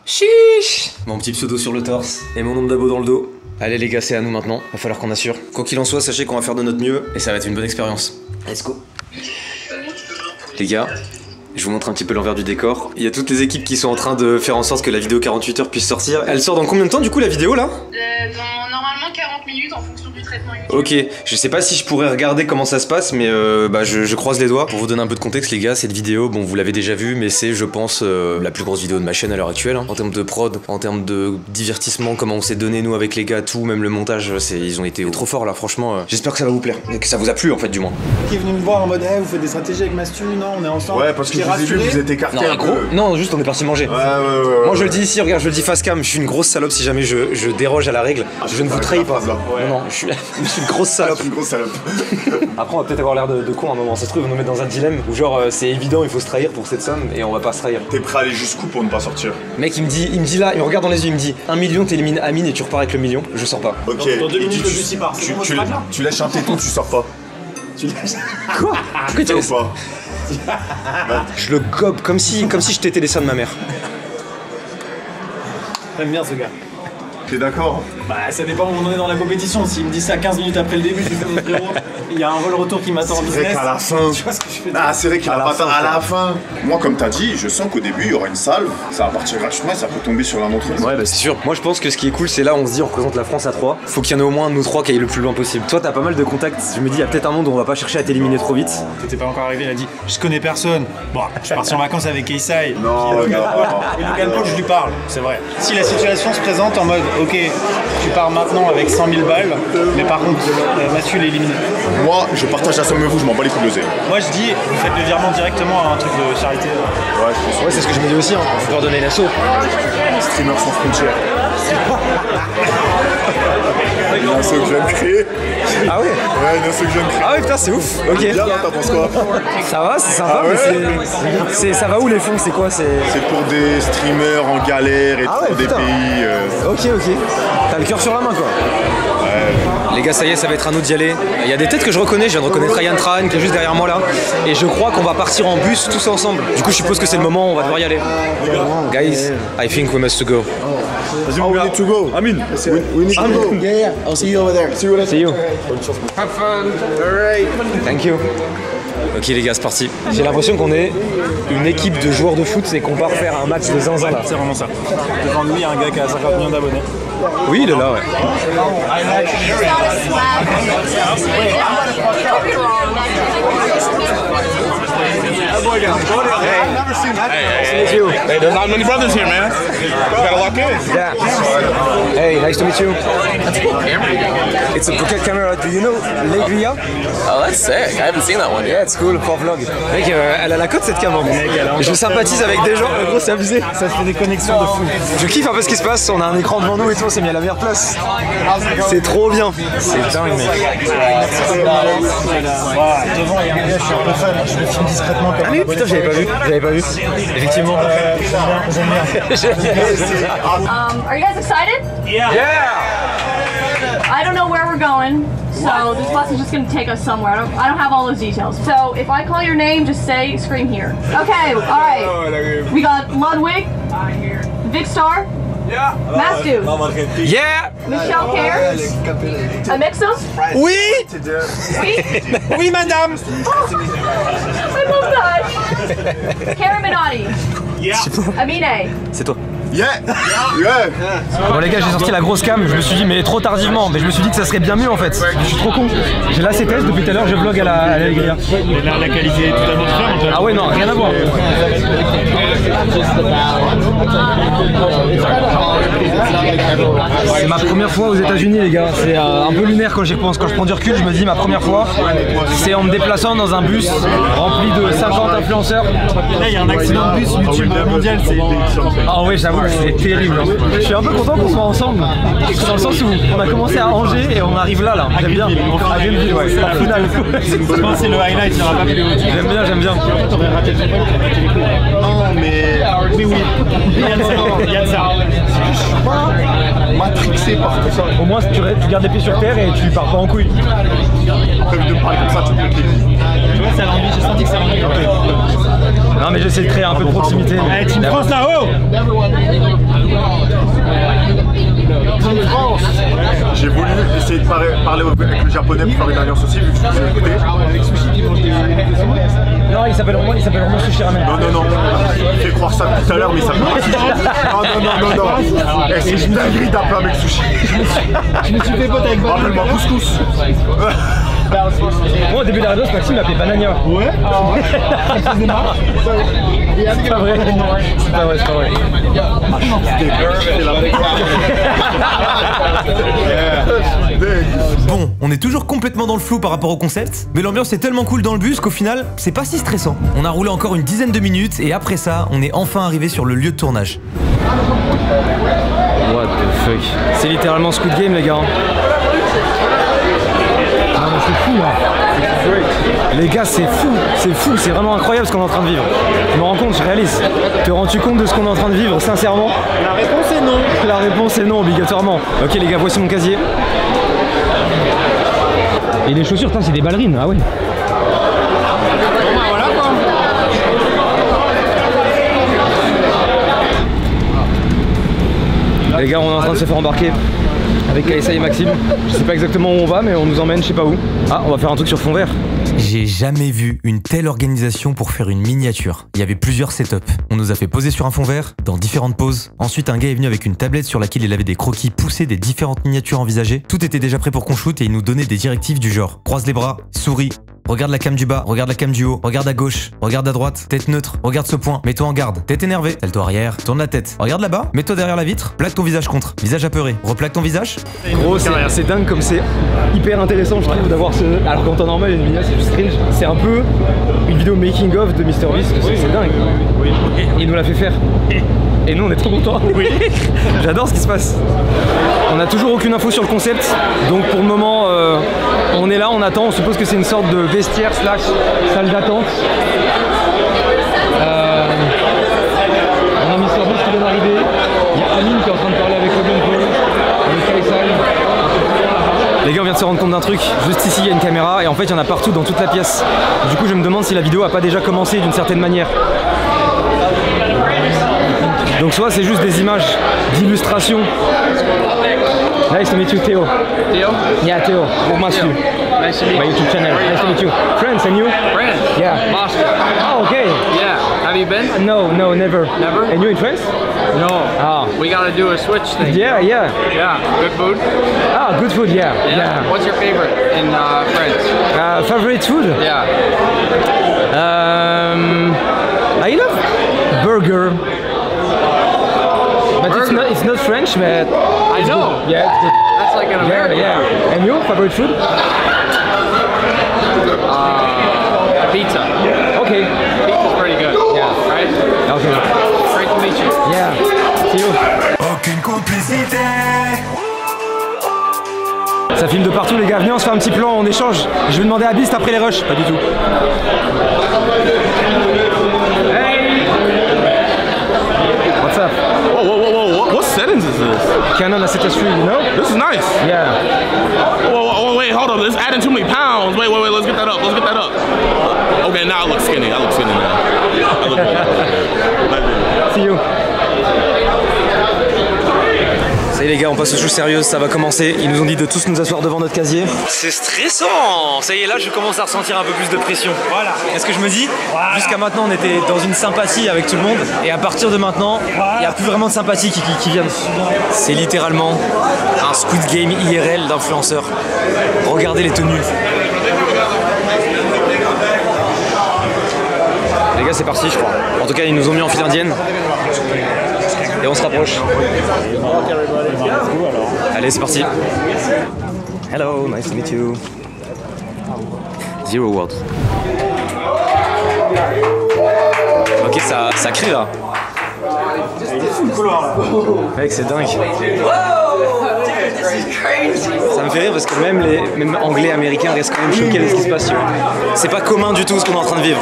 Chiche. Mon petit pseudo sur le torse et mon nombre d'abos dans le dos. Allez les gars, c'est à nous maintenant. Va falloir qu'on assure. Quoi qu'il en soit, sachez qu'on va faire de notre mieux et ça va être une bonne expérience. Let's go. Les gars, je vous montre un petit peu l'envers du décor. Il y a toutes les équipes qui sont en train de faire en sorte que la vidéo 48 heures puisse sortir. Elle sort dans combien de temps du coup la vidéo là? Dans normalement 40 minutes en fonction du traitement. Ok, je sais pas si je pourrais regarder comment ça se passe, mais je croise les doigts. Pour vous donner un peu de contexte, les gars, cette vidéo, bon, vous l'avez déjà vue, mais c'est, je pense, la plus grosse vidéo de ma chaîne à l'heure actuelle. Hein. En termes de prod, en termes de divertissement, comment on s'est donné, nous, avec les gars, tout, même le montage, ils ont été trop forts là, franchement. J'espère que ça va vous plaire, et que ça vous a plu, en fait, du moins. Qui est venu me voir en mode, hey, vous faites des stratégies avec Mastu, non, on est ensemble. Ouais, parce que je vous ai vu, vous êtes écartés un peu. Non, juste on est parti manger. Ouais. Moi, je le dis ici, regarde, je le dis face cam, je suis une grosse salope si jamais je déroge à la règle. Je ne vous trahis pas. Non, je suis une grosse salope. Après, on va peut-être avoir l'air de con à un moment. Ça se trouve, on nous met dans un dilemme où, genre, c'est évident, il faut se trahir pour cette somme et on va pas se trahir. T'es prêt à aller jusqu'où pour ne pas sortir? Mec, il me dit là, il me regarde dans les yeux, il me dit 1 million, t'élimines Amine et tu repars avec le million. Je sors pas. Ok. Dans 2 minutes, le bus y part. Tu lèches un téton, tu sors pas. Tu lèches. Quoi? Pourquoi tu laisses pas? Je le gobe comme si je t'étais les seins de ma mère. J'aime bien ce gars. T'es d'accord? Bah ça dépend où on en est dans la compétition. S'il me dit ça 15 minutes après le début, je lui fais mon frérot, il y a un vol retour qui m'attend en business. C'est vrai qu'à la fin. Tu vois ce que je fais? Ah, c'est vrai qu'à la fin. Moi, comme t'as dit, je sens qu'au début, il y aura une salve. Ça va partir vachement et ça peut tomber sur l'un d'entre nous. Ouais, bah c'est sûr. Moi, je pense que ce qui est cool, c'est là, on se dit, on représente la France à 3. Faut qu'il y en ait au moins un de nous 3 qui aille le plus loin possible. Toi, t'as pas mal de contacts. Je me dis, il y a peut-être un monde où on va pas chercher à t'éliminer trop vite. T'étais pas encore arrivé, il a dit, je connais personne. Bon, je suis parti en vacances avec Keisai. Non. Et Logan Paul, je lui parle, c'est vrai. Si la situation se présente en mode, ok, tu pars maintenant avec 100 000 balles, mais par contre, Mathieu l'est éliminé. Moi, je partage la somme de vous, je m'en bats les coups de l'oseille. Moi, je dis, vous faites le virement directement à un truc de charité. Ouais, c'est ce que je me dis aussi, hein. On peut leur donner l'assaut. Streamer sans frontières. Il y a un saut que je viens de créer. Ah ouais? Ouais, il y a un saut que je viens de créer. Ah ouais, putain, c'est ouf. Ok. Bien là, t'en penses quoi? Ça va, c'est sympa, Ah ouais? mais ça va où les fonds? C'est quoi? C'est pour des streamers en galère et pour des pays. Ok. T'as le cœur sur la main, quoi. Ouais. Les gars, ça y est, ça va être à nous d'y aller. Il y a des têtes que je reconnais. Je viens de reconnaître Ryan Trahan qui est juste derrière moi là. Et je crois qu'on va partir en bus tous ensemble. Du coup, je suppose que c'est le moment où on va devoir y aller. Guys, I think we must go. We need to go. Amin. We need to go. Yeah. I'll see you over there. See you later. See you. Have fun. All right. Thank you. Ok les gars, c'est parti. J'ai l'impression qu'on est une équipe de joueurs de foot et qu'on part faire un match de zinzin là. C'est vraiment ça. Devant nous, il y a un gars qui a 50 millions d'abonnés. Oui, il est là, ouais. Hey, there's not many brothers here, man. You gotta lock in. Yeah. Hey, nice to meet you. It's a pocket camera. Do you know l'Aiguilla? Oh, that's sick. I haven't seen that one yet. Yeah, it's cool for vlog. Mec, elle a la cote cette cam. Je sympathise avec des gens. Gros, c'est abusé. Ça se fait des connexions de fou. Je kiffe un peu ce qui se passe. On a un écran devant nous et tout. On s'est mis à la meilleure place. C'est trop bien. C'est dingue, mec. Devant, il y a un gars, je suis un peu fan. Je le filme discrètement comme ah oui, putain, j'avais pas vu. Effectivement. J'aime bien. Are you guys excited? Yeah! I don't know where we're going, so this bus is just gonna take us somewhere. I don't have all those details. So if I call your name, just scream here. Okay, alright. We got Ludwig, Vicstar, Mastu, Yeah! Michelle Cares, Amixos. Oui! Oui, madame! I love that! Karen Minotti. Amine. C'est toi. Yeah! Bon les gars, j'ai sorti la grosse cam, je me suis dit mais trop tardivement, mais je me suis dit que ça serait bien mieux en fait. Je suis trop con. J'ai la CTS depuis tout à l'heure, je vlog à la Ligria. La qualité est totalement différente. Ah ouais non, rien à voir. C'est ma première fois aux États-Unis les gars, c'est un peu lunaire quand j'y repense. Quand je prends du recul, je me dis ma première fois, c'est en me déplaçant dans un bus rempli de 50 influenceurs. Là il y a un accident de bus YouTube mondial, c'est... Ah ouais j'avoue, c'est terrible. Je suis un peu content qu'on soit ensemble, dans le sens où on a commencé à Angers et on arrive là. J'aime bien. À Greenville, ouais. La finale. Je pense que c'est le highlight, il n'y aura pas plus haut. J'aime bien. Non, mais. Oui. Il y a de ça. Je suis pas matrixé par tout ça. Au moins tu gardes les pieds sur terre et tu pars pas en couille. Après, de me parler comme ça, tu peux le cliquer. Tu vois, ça l'envie, j'ai senti que ça l'envie. Non mais j'essaie de créer un peu de proximité. Allez, Team France là-haut! Team France, j'ai voulu essayer de parler avec le japonais pour faire une alliance aussi, vu que je vous ai écouté. Avec Sushi qui mange des Non, il s'appelle vraiment Sushi Ramen. Non. Il fait croire ça tout à l'heure, mais ça peut pas Sushi. Non. Eh, c'est une dinguerie d'appeler un mec Sushi. Je me suis fait pote avec Banania. Rappelle-moi couscous. Moi au début de la radio, Maxime m'appelait Banania. Ouais. C'est pas vrai. C'est pas vrai. Bon, on est toujours complètement dans le flou par rapport au concept, mais l'ambiance est tellement cool dans le bus qu'au final, c'est pas si stressant. On a roulé encore une dizaine de minutes et après ça, on est enfin arrivé sur le lieu de tournage. What the fuck. C'est littéralement Squid Game les gars. Ah mais c'est fou là. Les gars c'est fou, c'est vraiment incroyable ce qu'on est en train de vivre. Je me rends compte, je réalise. Te rends-tu compte de ce qu'on est en train de vivre sincèrement? La réponse est non. La réponse est non obligatoirement. Ok les gars, voici mon casier. Et les chaussures, c'est des ballerines, ah ouais. Voilà quoi. Les gars, on est en train de se faire embarquer avec KSI et Maxime. Je sais pas exactement où on va, mais on nous emmène je sais pas où. Ah, on va faire un truc sur fond vert. J'ai jamais vu une telle organisation pour faire une miniature. Il y avait plusieurs setups. On nous a fait poser sur un fond vert, dans différentes poses. Ensuite, un gars est venu avec une tablette sur laquelle il avait des croquis poussés des différentes miniatures envisagées. Tout était déjà prêt pour qu'on shoot et il nous donnait des directives du genre croise les bras, souris, regarde la cam du bas, regarde la cam du haut, regarde à gauche, regarde à droite, tête neutre, regarde ce point, mets-toi en garde, tête énervée, telle-toi arrière, tourne la tête, regarde là-bas, mets-toi derrière la vitre, plaque ton visage contre, visage apeuré, replaque ton visage. Gros, c'est dingue comme c'est hyper intéressant je trouve d'avoir ce... Alors qu'en temps normal une vidéo c'est juste cringe. C'est un peu une vidéo making of de MrBeast, c'est dingue. Il nous l'a fait faire. Et nous on est trop contents. Oui. J'adore ce qui se passe. On n'a toujours aucune info sur le concept, donc pour le moment on est là, on attend, on suppose que c'est une sorte de vestiaire / salle d'attente. On a MrBeast qui vient d'arriver, il y a Amine qui est en train de parler avec Logan Paul, avec KSI. Les gars, on vient de se rendre compte d'un truc, juste ici il y a une caméra et en fait il y en a partout dans toute la pièce. Du coup je me demande si la vidéo a pas déjà commencé d'une certaine manière. Donc soit c'est juste des images d'illustration. Nice to meet you, Theo. Theo? Yeah, Theo. Nice to meet you. Nice to meet you. My YouTube channel. Nice to meet you. Friends, and you? Friends? Yeah. Moscow. Oh, okay. Yeah. Have you been? No, never. Never? And you in France? No. Ah. We gotta do a switch thing. Yeah. Yeah. Good food? Ah, good food, yeah. What's your favorite in France? Favorite food? Yeah. I love burger. But burger. It's not French, but I know. Good. Yeah, that's like an American. Yeah. And your favorite food? Pizza. Okay. Pizza's pretty good. Yeah. Right? Okay. Great to meet you. Yeah. See you. Aucune complicité. Ça filme de partout les gars, venez on se fait un petit plan, on échange. Je vais demander à Beast après les rushs, pas du tout. Hey! What's up? Whoa, what settings is this? Canon A7S III, you know? This is nice. Yeah. Whoa, wait, hold on, it's adding too many pounds. Wait, let's get that up, Okay, now I look skinny, now. I look See you. Ça y est les gars, on passe aux choses sérieuses, ça va commencer. Ils nous ont dit de tous nous asseoir devant notre casier. C'est stressant. Ça y est, là je commence à ressentir un peu plus de pression. Voilà. Est-ce que je me dis, jusqu'à maintenant on était dans une sympathie avec tout le monde, et à partir de maintenant, il n'y a plus vraiment de sympathie qui vient. C'est littéralement un Squid Game IRL d'influenceurs. Regardez les tenues. Les gars, c'est parti je crois. En tout cas, ils nous ont mis en file indienne. Et on se rapproche. Allez, c'est parti. Hello, nice to meet you. Zero words. Ok, ça crie là. Mec, c'est dingue. Ça me fait rire parce que même anglais américains restent quand même choqués de ce qui se passe. C'est pas commun du tout ce qu'on est en train de vivre.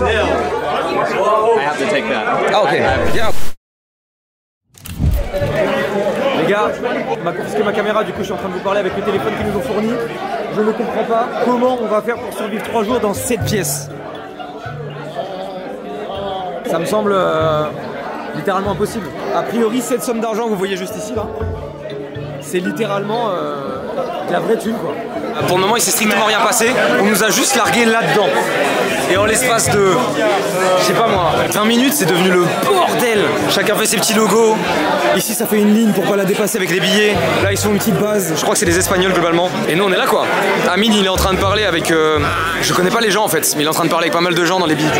I have to take that. Ah ok, bien. Les gars, on m'a confisqué ma caméra, du coup je suis en train de vous parler avec le téléphone qu'ils nous ont fourni. Je ne comprends pas comment on va faire pour survivre 3 jours dans cette pièce. Ça me semble littéralement impossible. A priori, cette somme d'argent que vous voyez juste ici, là, c'est littéralement de la vraie thune, quoi. Pour le moment, il s'est strictement rien passé. On nous a juste largué là-dedans. Et en l'espace de, je sais pas moi, 20 minutes, c'est devenu le bordel. Chacun fait ses petits logos. Ici, ça fait une ligne pour pas la dépasser avec les billets. Là, ils sont une petite base. Je crois que c'est des Espagnols globalement. Et nous, on est là, quoi. Amine, il est en train de parler avec... je connais pas les gens, en fait, mais il est en train de parler avec pas mal de gens dans les billets.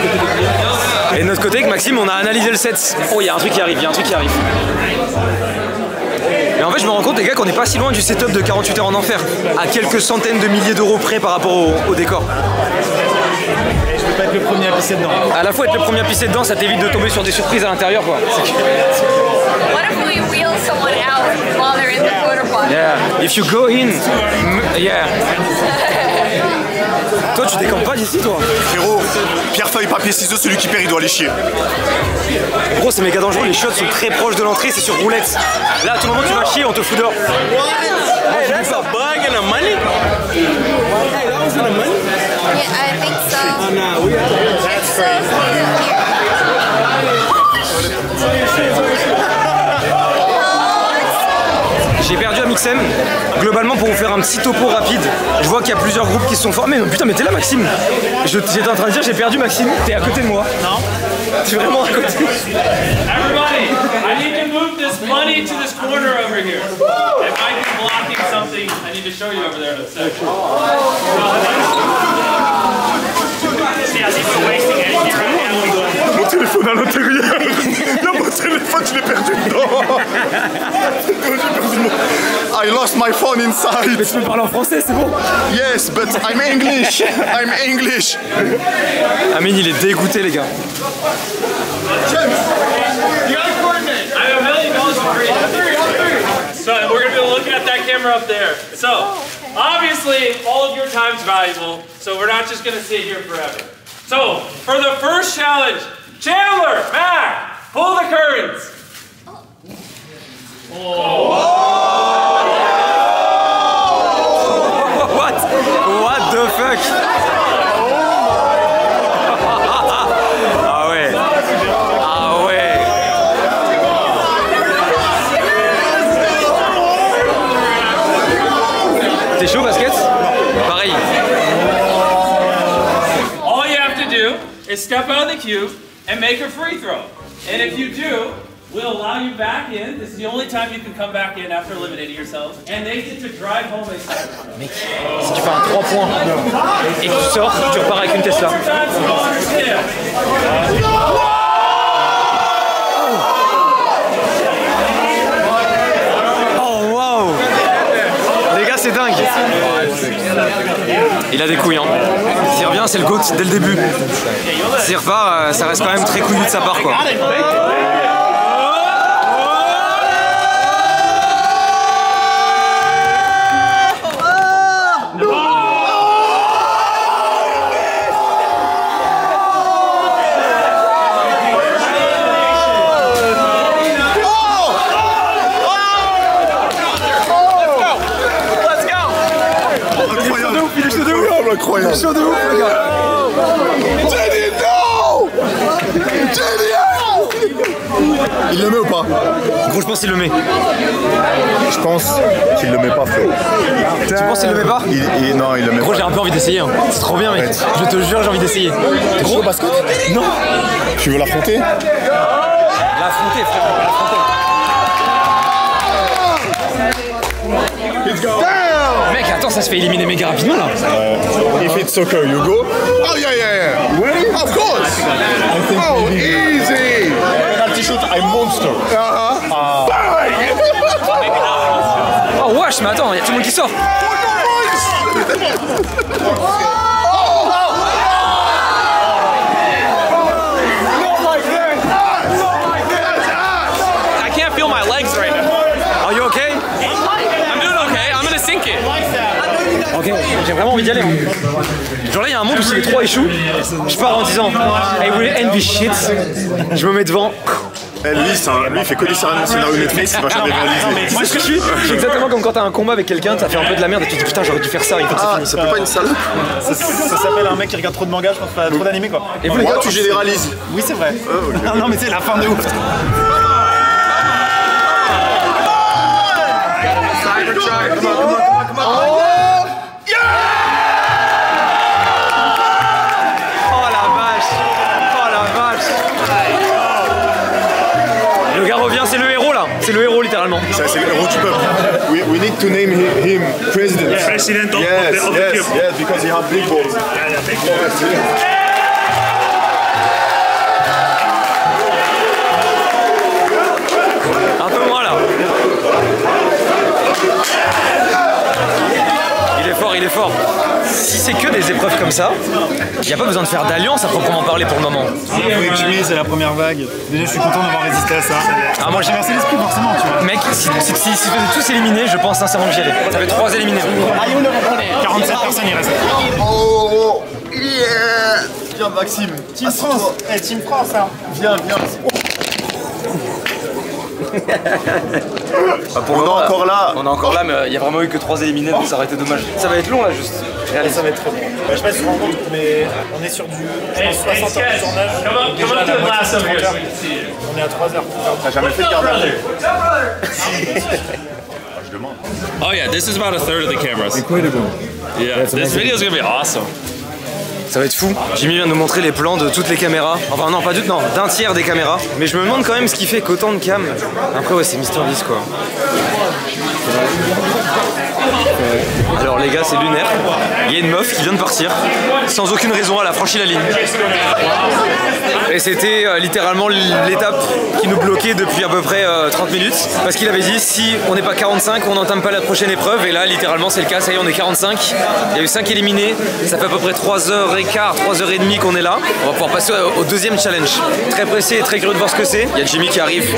Et de notre côté, avec Maxime, on a analysé le set. Oh, il y a un truc qui arrive, Et en fait, je me rends compte, les gars, qu'on n'est pas si loin du setup de 48 heures en enfer, à quelques centaines de milliers d'euros près par rapport au décor. Et je peux pas être le premier à pisser dedans. À la fois être le premier à pisser dedans, ça t'évite de tomber sur des surprises à l'intérieur, quoi. What if we wheel someone out while they're in the quarter pot? Yeah, if you go in, yeah. Toi, tu décampes pas d'ici, toi? Frérot, pierre, feuille, papier, ciseaux, celui qui perd, il doit aller chier. Gros, c'est méga dangereux, les shots sont très proches de l'entrée, c'est sur roulette. Là, à tout moment, tu vas chier, on te fout dehors. Hey, that's a bug and a money? Hey, that was in the money? Yeah, I think so. Oh, no, we That's crazy. J'ai perdu à Mixem. Globalement, pour vous faire un petit topo rapide, je vois qu'il y a plusieurs groupes qui se sont formés. Putain, mais t'es là, Maxime. J'étais en train de dire, j'ai perdu Maxime. T'es à côté de moi. Non. T'es vraiment à côté. Everybody, I need to move this money to this corner over here. If I can blocking something, I need to show you over there in a second. See how people wasting energy right now? Mon téléphone à l'intérieur. Là, mon téléphone, je l'ai perdu dedans. I lost my phone inside. Mais tu peux parler en français, c'est bon? Yes, but I'm English. I'm English. Amine, il est dégoûté, les gars. So we're going to be looking at that camera up there. So obviously all of your time's valuable, so we're not just going to sit here forever. So for the first challenge, Chandler, Mac, pull the curtains. What the fuck? Ah ouais. Ah ouais. T'es chaud, basket? Pareil. All you have to do is step out of the cube and make a free throw. And if you do, we'll allow you back in. This is the only time you can come back in after eliminating yourselves. And they get to drive home a cyber. Mec, si tu fais un 3 points et que tu sors, tu repars avec une Tesla. Oh wow! Les gars, c'est dingue! Il a des couilles, hein. S'il revient, c'est le GOAT dès le début. S'il repart, ça reste quand même très couillu de sa part, quoi. Incroyable. Chaud de ouf, les gars. Jenny, non! Jenny! Il le met ou pas? Gros, je pense qu'il le met. Je pense qu'il le met pas, frère. Tu penses qu'il le met pas? Non, il le met pas. Gros, j'ai un peu envie d'essayer. Hein. C'est trop bien, mec. Je te jure, j'ai envie d'essayer. T'es chaud au basket? Non. Tu veux l'affronter? L'affronter, frère. Let's go! Mec, attends, ça se fait éliminer méga rapidement là. If it's soccer, you go. Oh yeah, yeah, yeah. Ready? Of course. Oh, easy. Penalty shoot, I'm monster. Oh wesh, mais attends, y'a tout le monde qui sort. I can't feel my legs right now. Are you okay? I'm doing okay. I'm gonna sink it. Ok, j'ai vraiment envie d'y aller. Genre là, il y a un monde où si les trois échouent, je pars en disant I will end this shit. Je me mets devant. Lui, il fait que des scénarios Netflix, il va jamais réaliser. Moi, ce que je suis, je suis exactement comme quand t'as un combat avec quelqu'un, ça fait un peu de la merde et tu te dis putain, j'aurais dû faire ça, il faut que ça finisse. Ça peut pas une salope. Ça s'appelle un mec qui regarde trop de mangas, je pense, trop d'animé quoi. Et vous les gars, tu généralises. Oui, c'est vrai. Non, mais c'est la fin de ouf. revient, c'est le héros là. C'est le héros littéralement. Ça, c'est le héros du peuple. We need to name him president. Yeah. President of yes, the yes, cube. yes, because he has big balls. Yeah, big balls. Un peu moins là. Il est fort. Si c'est que des épreuves comme ça, il n'y a pas besoin de faire d'alliance à proprement parler pour le moment. Oui, Jimmy, c'est la première vague. Déjà, je suis content d'avoir résisté à ça. Ah, moi j'ai versé l'esprit forcément, tu vois. Mec, si vous êtes tous éliminés, je pense sincèrement que j'y allais. Ça fait 3 éliminés. 47 personnes, il reste. Oh, yeah. Viens, Maxime. Team France. Team France, hein. Viens. On est encore là, mais il n'y a vraiment eu que 3 éliminés, donc ça aurait été dommage. Ça va être long là, juste. Regardez, ça va être très bon. Je sais pas si tu te rends compte, mais on est sur du 60 heures de tournage. Déjà, la moitié, on est à 3 heures. T'as jamais fait de garde à vue? Je demande. Oh yeah, this is about a third of the cameras. Incredible. Yeah, this video is gonna be awesome. Ça va être fou. Jimmy vient de nous montrer les plans de toutes les caméras. Enfin non, pas du tout, non, d'un tiers des caméras. Mais je me demande quand même ce qui fait qu'autant de cam. Après ouais, c'est MrBeast quoi. Alors les gars, c'est lunaire. Il y a une meuf qui vient de partir sans aucune raison, elle a franchi la ligne. Et c'était littéralement l'étape qui nous bloquait depuis à peu près 30 minutes. Parce qu'il avait dit si on n'est pas 45, on n'entame pas la prochaine épreuve. Et là littéralement c'est le cas, ça y est, on est 45. Il y a eu 5 éliminés, ça fait à peu près 3h15, 3h30 qu'on est là. On va pouvoir passer au deuxième challenge. Très pressé et très curieux de voir ce que c'est. Il y a Jimmy qui arrive.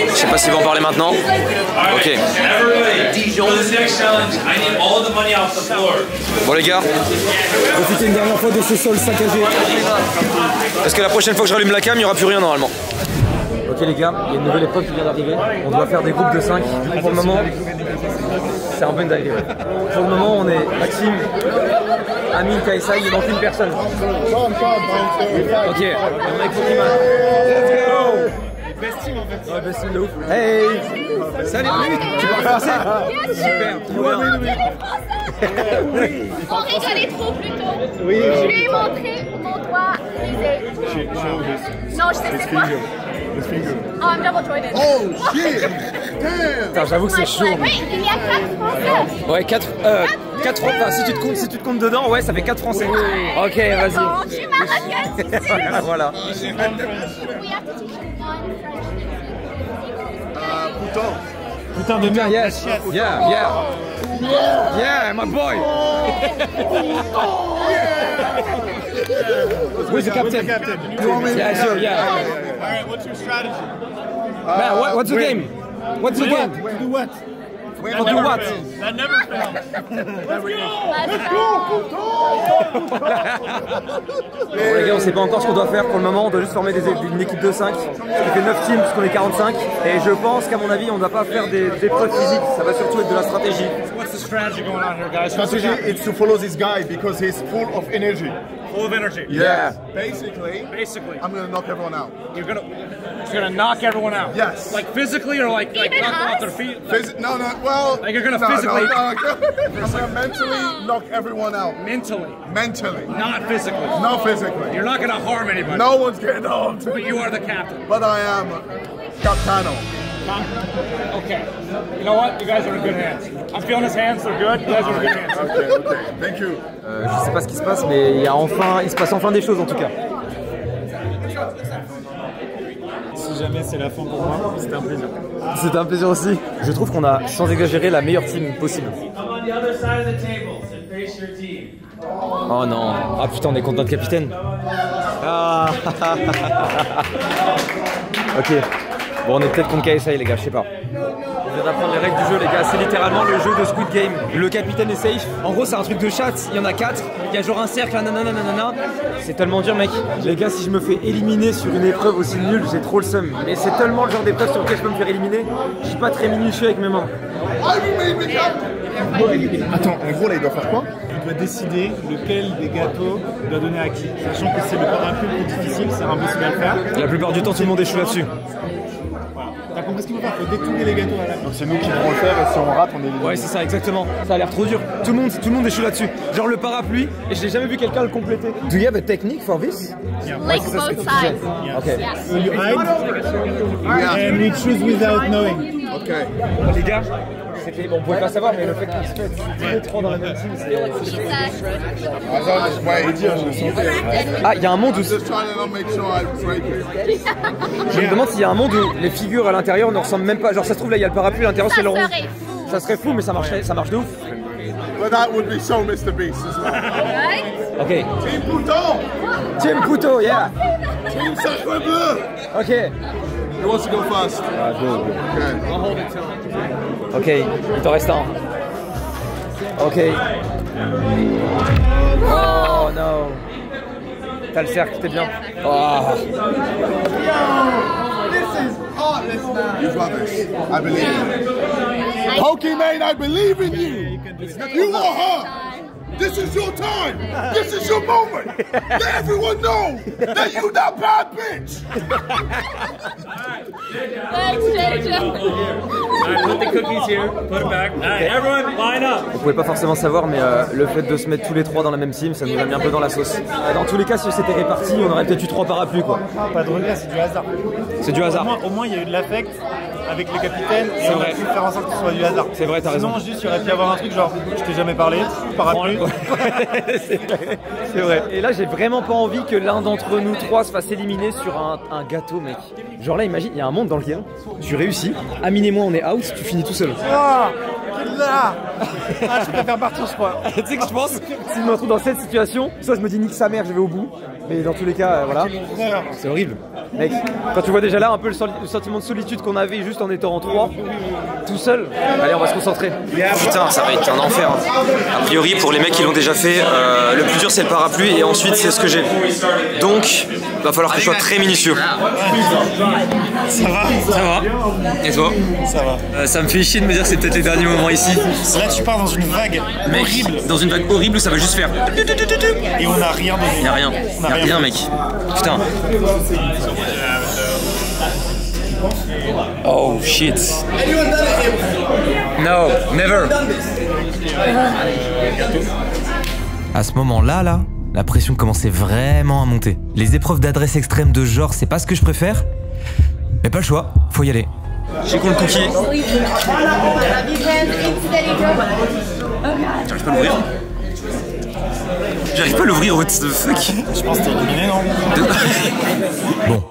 Je sais pas s'il va en parler maintenant. Ok. Bon les gars, profitez une dernière fois de ce sol saccagé. Parce que la prochaine fois que je rallume la cam, il n'y aura plus rien normalement. Ok les gars, il y a une nouvelle épreuve qui vient d'arriver. On doit faire des groupes de 5. Du coup pour le moment, c'est un peu d'arriver. Pour le moment on est Maxime, Amine, Kaisa, il manque une personne. Ok, on est Pokémon. Let's go. Best team en fait. Ouais, best team de ouf. Hey. Salut, tu parles français? Super. Oui. On rigolait trop plutôt. Oui. Je lui ai montré mon doigt brisé. Non, je sais pas. Oh, I'm double jointed. Oh shit! Damn! Putain, j'avoue que c'est chaud. Oui, il y a 4 Français. Ouais, 4 enfin, si tu te comptes dedans, ouais, ça fait 4 Français. Ok, vas-y. Bon, je suis marocaine. Voilà. Putain de merde. Yes. Yeah. Yeah, my boy. Where's the captain? Yeah, sure, yeah. All right, what's your strategy? Man, what's the game? What's the game? Do what? Or do what? That never fails. Bon les gars, on sait pas encore ce qu'on doit faire pour le moment, on doit juste former une équipe de 5 qui fait 9 teams puisqu'on est 45 et je pense qu'à mon avis on ne va pas faire des épreuves physiques, ça va surtout être de la stratégie. What's the strategy going on here, guys? Strategy is to follow this guy because he's full of energy. Full of energy. Yeah. Basically, I'm gonna knock everyone out. You're gonna knock everyone out. Yes. Like physically or like knock them off their feet? No. Well, like you're gonna physically. No. I'm gonna mentally knock everyone out. Mentally. Not physically. No, physically. You're not gonna harm anybody. No one's getting harmed. But you are the captain. But I am Capitano. Okay. You know what? You guys are in good hands. I'm feeling his hands. They're good. You guys are in good hands. Okay. Thank you. Je sais pas ce qui se passe, mais il se passe enfin des choses en tout cas. Si jamais c'est la fin pour moi, c'était un plaisir. C'était un plaisir aussi. Je trouve qu'on a, sans exagérer, la meilleure team possible. Oh non. Ah putain, on est contre notre capitaine. Ah. Ok. Bon, on est peut-être contre KSI les gars, je sais pas. On vient d'apprendre les règles du jeu les gars, c'est littéralement le jeu de Squid Game. Le capitaine est safe. En gros c'est un truc de chat, il y en a 4, il y a genre un cercle, nanana. C'est tellement dur mec. Les gars, si je me fais éliminer sur une épreuve aussi nulle, j'ai trop le seum. Mais c'est tellement le genre d'épreuve sur lequel je peux me faire éliminer, je suis pas très minutieux avec mes mains. Attends, en gros là il doit faire quoi? Il doit décider lequel des gâteaux doit donner à qui. Sachant que c'est le parapluie le plus difficile, c'est impossible à le faire. La plupart du temps tout le monde échoue là-dessus. T'as compris ce qu'il faut faire, faut détourner les gâteaux à la main. Donc c'est nous qui devons le faire et si on rate, on est éliminé. Ouais, c'est ça, exactement. Ça a l'air trop dur. Tout le monde est chaud là-dessus. Genre le parapluie, et j'ai jamais vu quelqu'un le compléter. Do you have a technique for this? Like both sides. Okay. Yes. So you hide, and we choose without knowing. Okay. Bon, les gars, c'était bon, on pouvait pas savoir, mais le fait qu'on se fait tous les trois dans la même team, c'est. Ah, il y a un monde où. Je me demande s'il y a un monde où les figures à l'intérieur ne ressemblent même pas. Genre, ça se trouve là, il y a le parapluie à l'intérieur, c'est le rond. Ça serait fou, mais ça marche de ouf. But that would be so Mr. Beast as well. Right? Ok. Team Pouton! Team Pouton, yeah! Team Sacre Bleu! Ok. Who wants to go first? Go. Okay. I'll hold it till. Ok, il t'en reste un. Ok. Oh non. T'as le cercle, t'es bien. Oh. You've got this. I believe in you. Pokimane, I believe in you. You are her. This is your time. This is your moment. Let everyone know that you that bad bitch. Thanks, JJ. Alright, put the cookies here. Put them back. Alright, everyone, line up. Vous pouvez pas forcément savoir, mais le fait de se mettre tous les trois dans la même team, ça nous a mis un peu dans la sauce. Dans tous les cas, si c'était réparti, on aurait peut-être eu 3 parapluies, quoi. Pas de regret, c'est du hasard. C'est du hasard. Au moins, il y a eu de l'affect avec le capitaine et C'est on a vrai. pu faire en sorte que ce soit du hasard. C'est vrai, t'as raison. Sinon, juste, il aurait pu y avoir un truc genre, je t'ai jamais parlé, parapluie. C'est vrai. Et là, j'ai vraiment pas envie que l'un d'entre nous trois se fasse éliminer sur un gâteau, mec. Genre là, imagine, il y a un monde dans lequel tu réussis, Amine et moi on est out, tu finis tout seul. Oh, là. Ah, je préfère partir, je crois. Tu sais que je pense, si je me retrouve dans cette situation, soit je me dis nique sa mère, je vais au bout. Mais dans tous les cas, voilà. C'est horrible. Mec, quand tu vois déjà là un peu le sentiment de solitude qu'on avait juste en étant en 3, tout seul, allez, on va se concentrer. Putain, ça va être un enfer. A priori, pour les mecs qui l'ont déjà fait, le plus dur c'est le parapluie et ensuite c'est ce que j'ai. Donc, va falloir que je sois très minutieux. Ça va? Ça va. Et toi? Ça va. Ça me fait chier de me dire que c'est peut-être les derniers moments ici. Là, tu pars dans une vague horrible. Dans une vague horrible où ça va juste faire. Et on n'a rien donné. Y'a rien. Y'a rien, mec. Putain. Oh shit. No, never. À ce moment-là, la pression commençait vraiment à monter. Les épreuves d'adresse extrême de genre, c'est pas ce que je préfère. Mais pas le choix, faut y aller. J'ai con le cookie. J'arrive pas à l'ouvrir. J'arrive pas à l'ouvrir, what the fuck. Je pense que t'es éliminé, non? Bon.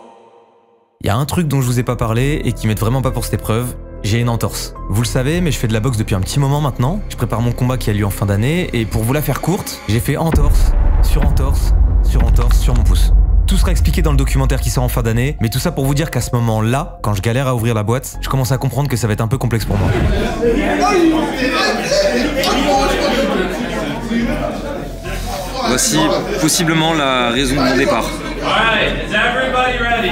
Il y a un truc dont je vous ai pas parlé et qui m'aide vraiment pas pour cette épreuve. J'ai une entorse. Vous le savez, mais je fais de la boxe depuis un petit moment maintenant. Je prépare mon combat qui a lieu en fin d'année et pour vous la faire courte, j'ai fait entorse, sur entorse, sur entorse, sur mon pouce. Tout sera expliqué dans le documentaire qui sort en fin d'année, mais tout ça pour vous dire qu'à ce moment-là, quand je galère à ouvrir la boîte, je commence à comprendre que ça va être un peu complexe pour moi. Voici possiblement la raison de mon départ. Alright, is everybody ready?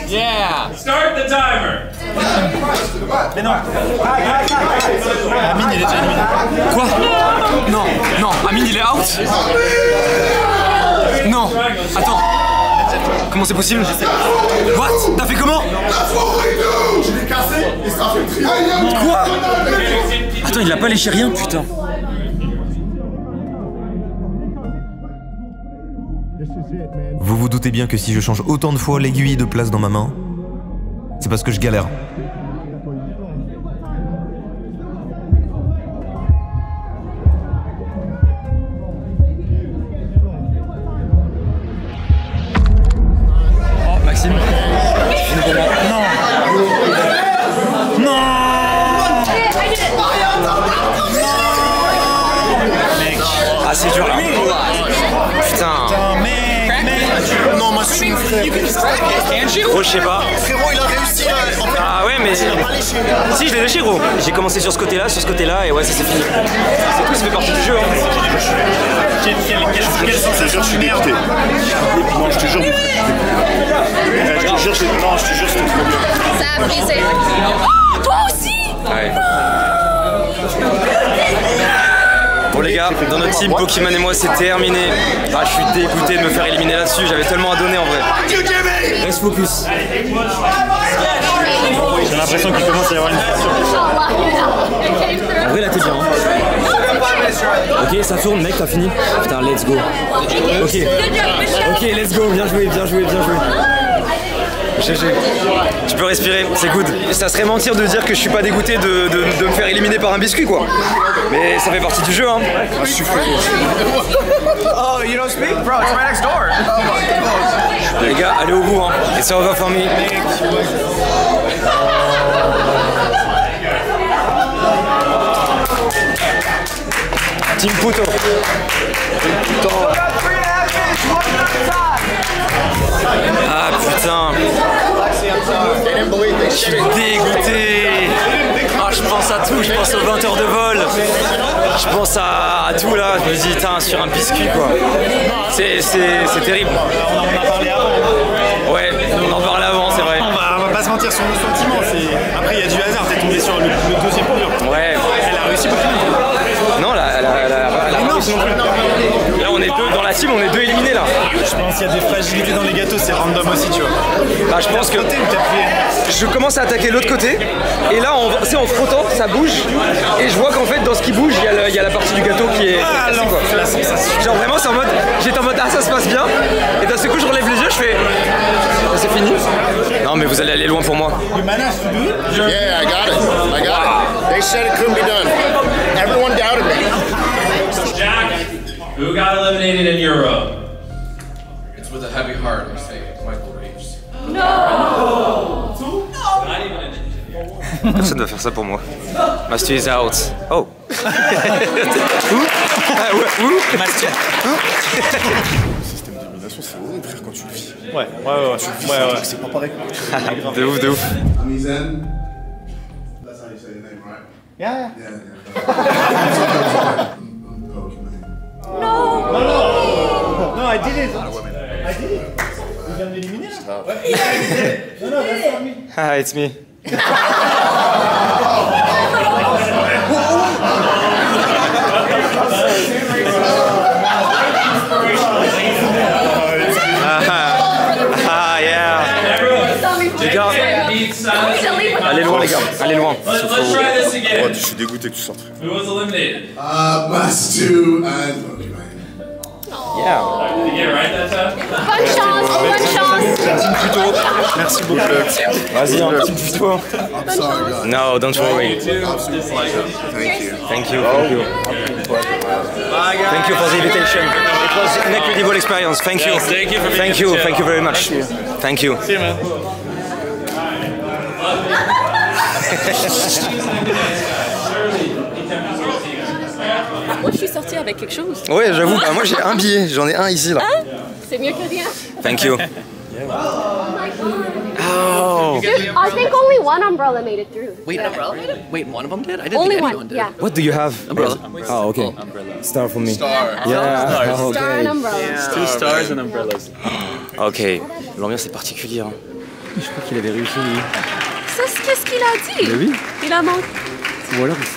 Yeah. Start the timer. Mais non. Amine, il est déjà éliminé. Quoi? Non, non, Amine il est out? Non, attends. Comment c'est possible? What? T'as fait comment? Quoi? Attends, il a pas léché rien, putain. Vous vous doutez bien que si je change autant de fois l'aiguille de place dans ma main, c'est parce que je galère. Oh, Maxime. Non. Non. Mec. Ah, c'est dur là. Putain. Mec. Non, moi je suis une frère. Gros, je sais pas. Frérot, il a réussi là. Ah ouais, mais. Si, je l'ai lâché, gros. J'ai commencé sur ce côté-là, et ouais, ça c'est fini. C'est tout, ça fait partie du jeu. Hein. Quelle sensation? Je suis dégoûté. Non, je te jure. Je te jure, c'était trop bien. Ça a brisé. Oh, toi aussi? Ouais. Bon les gars, dans notre team, Pokimane et moi c'est terminé. Ah, je suis dégoûté de me faire éliminer là-dessus, j'avais tellement à donner en vrai. Reste focus. l'impression qu'il commence à y avoir une pression. En vrai là t'es bien. Ok, ça tourne, mec, t'as fini. Putain, let's go. Ok, let's go, bien joué, bien joué, bien joué. GG. Je peux respirer, c'est good. Ça serait mentir de dire que je suis pas dégoûté de me faire éliminer par un biscuit quoi. Mais ça fait partie du jeu hein. Oh, you don't speak? Bro, it's right next door. Les gars, allez au bout hein. It's over for me. Team Puto. Ah putain. Je suis dégoûté. Ah, je pense à tout, je pense aux 20 heures de vol. Je pense à tout là. Je me dis, putain, sur un biscuit quoi. C'est terrible. On en a parlé avant. Ouais, on en parlait avant, c'est vrai. On va pas se mentir sur nos sentiments. Après, il y a du hasard. T'es tombé sur le deuxième podium. Ouais. Elle a réussi beaucoup. Non, elle a pas réussi non plus. Là, on est deux dans la team, on est deux éliminés là. Je pense qu'il y a des fragilités dans les gâteaux, c'est random aussi, tu vois. Bah, je pense que je commence à attaquer l'autre côté, et là, en frottant, ça bouge, et je vois qu'en fait, dans ce qui bouge, il y a la partie du gâteau qui est cassée, quoi. Genre vraiment, c'est en mode, j'étais en mode, ah, ça se passe bien, et d'un seul coup, je relève les yeux, je fais, c'est fini. Non, mais vous allez aller loin pour moi. Yeah, I got it. They said it couldn't be done. Everyone doubted me. Jack, who got eliminated in Euro? It's with a heavy heart, I say. Michael Reeves. No! Personne ne va faire ça pour moi. Mastu is out. Oh. Mastu. Le système d'élimination, c'est horrible, frère, quand tu le vis. Ouais. C'est pas pareil. De ouf, de ouf. Amizen. That's how you say your name, right? Yeah. No, I did it. I did it. Tu viens de l'éliminer là? Non, that's not me. Ah, it's me. Allez loin les gars, allez loin. Let's try this again. Je suis dégoûté que tu sortes. Who was eliminated? Mastu and Pokimane. Yeah. Did you get it right that time? Bonne chance, bonne chance. Team Puto. Merci beaucoup. Vas-y, un petit tuto. I'm sorry, guys. No, don't worry. Absolute pleasure. Thank you. Thank you. Thank you for the invitation. It was an incredible experience. Thank you. Yes, thank you for being Thank you. Thank you very much. Thank you. See you, man. Moi, je suis sortie avec quelque chose. Ouais, j'avoue, bah, moi j'ai un billet, j'en ai un ici là. Hein? C'est mieux que rien. Thank you. Oh. Dude, I think only one umbrella made it through. Wait, an umbrella? Wait, one of them did? I didn't Only think one, anyone did. yeah. What do you have? Umbrella. Oh, okay. Umbrella. Star for me. Star. Yeah. Stars. Okay. Star and umbrella. Yeah. 2 stars and umbrellas. Ok, l'ambiance est particulière. Je crois qu'il avait réussi lui. Ça, c'est qu'est-ce qu'il a dit? Mais oui. Il a menti. Ou alors ils se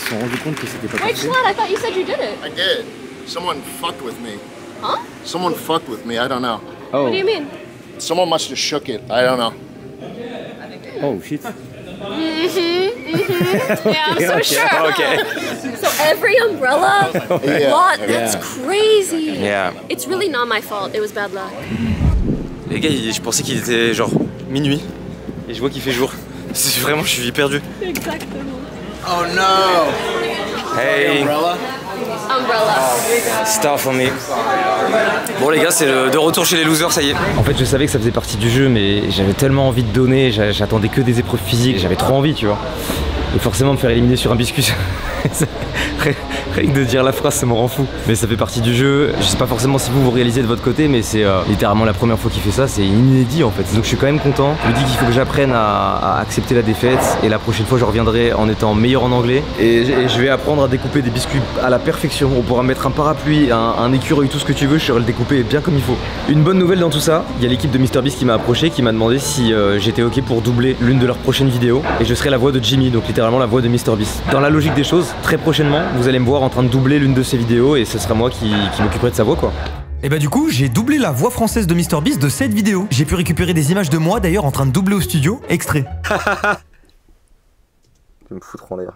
sont rendus compte que c'était pas Wait, parfait. Shlad, I thought you said you did it. I did. Someone fucked with me. Huh? Someone fucked with me. I don't know. Oh. What do you mean? Someone must have shook it. I don't know. Oh shit. Yeah, I'm so sure. Okay. So every umbrella? Yeah. What? That's Yeah. crazy. Yeah. It's really not my fault. It was bad luck. Les gars, je pensais qu'il était genre minuit et je vois qu'il fait jour. C'est vraiment, je suis perdu. Exactement. Oh no! Hey. Umbrella? Umbrella. Star for me. Bon les gars, c'est de retour chez les losers, ça y est. En fait, je savais que ça faisait partie du jeu, mais j'avais tellement envie de donner, j'attendais que des épreuves physiques, j'avais trop envie, tu vois. Et forcément, me faire éliminer sur un biscuit, rien que de dire la phrase, ça me rend fou. Mais ça fait partie du jeu. Je sais pas forcément si vous réalisez de votre côté, mais c'est littéralement la première fois qu'il fait ça, c'est inédit en fait. Donc je suis quand même content. Je me dis qu'il faut que j'apprenne à accepter la défaite, et la prochaine fois, je reviendrai en étant meilleur en anglais. Et je vais apprendre à découper des biscuits à la perfection. On pourra mettre un parapluie, un écureuil, tout ce que tu veux, je saurai le découper bien comme il faut. Une bonne nouvelle dans tout ça, il y a l'équipe de MrBeast qui m'a approché, qui m'a demandé si j'étais ok pour doubler l'une de leurs prochaines vidéos, et je serai la voix de Jimmy, donc littéralement la voix de MrBeast. Dans la logique des choses, très prochainement, vous allez me voir en train de doubler l'une de ses vidéos, et ce sera moi qui m'occuperai de sa voix quoi. Et bah du coup, j'ai doublé la voix française de MrBeast de cette vidéo. J'ai pu récupérer des images de moi d'ailleurs en train de doubler au studio. Extrait. Tu me foutre en l'air.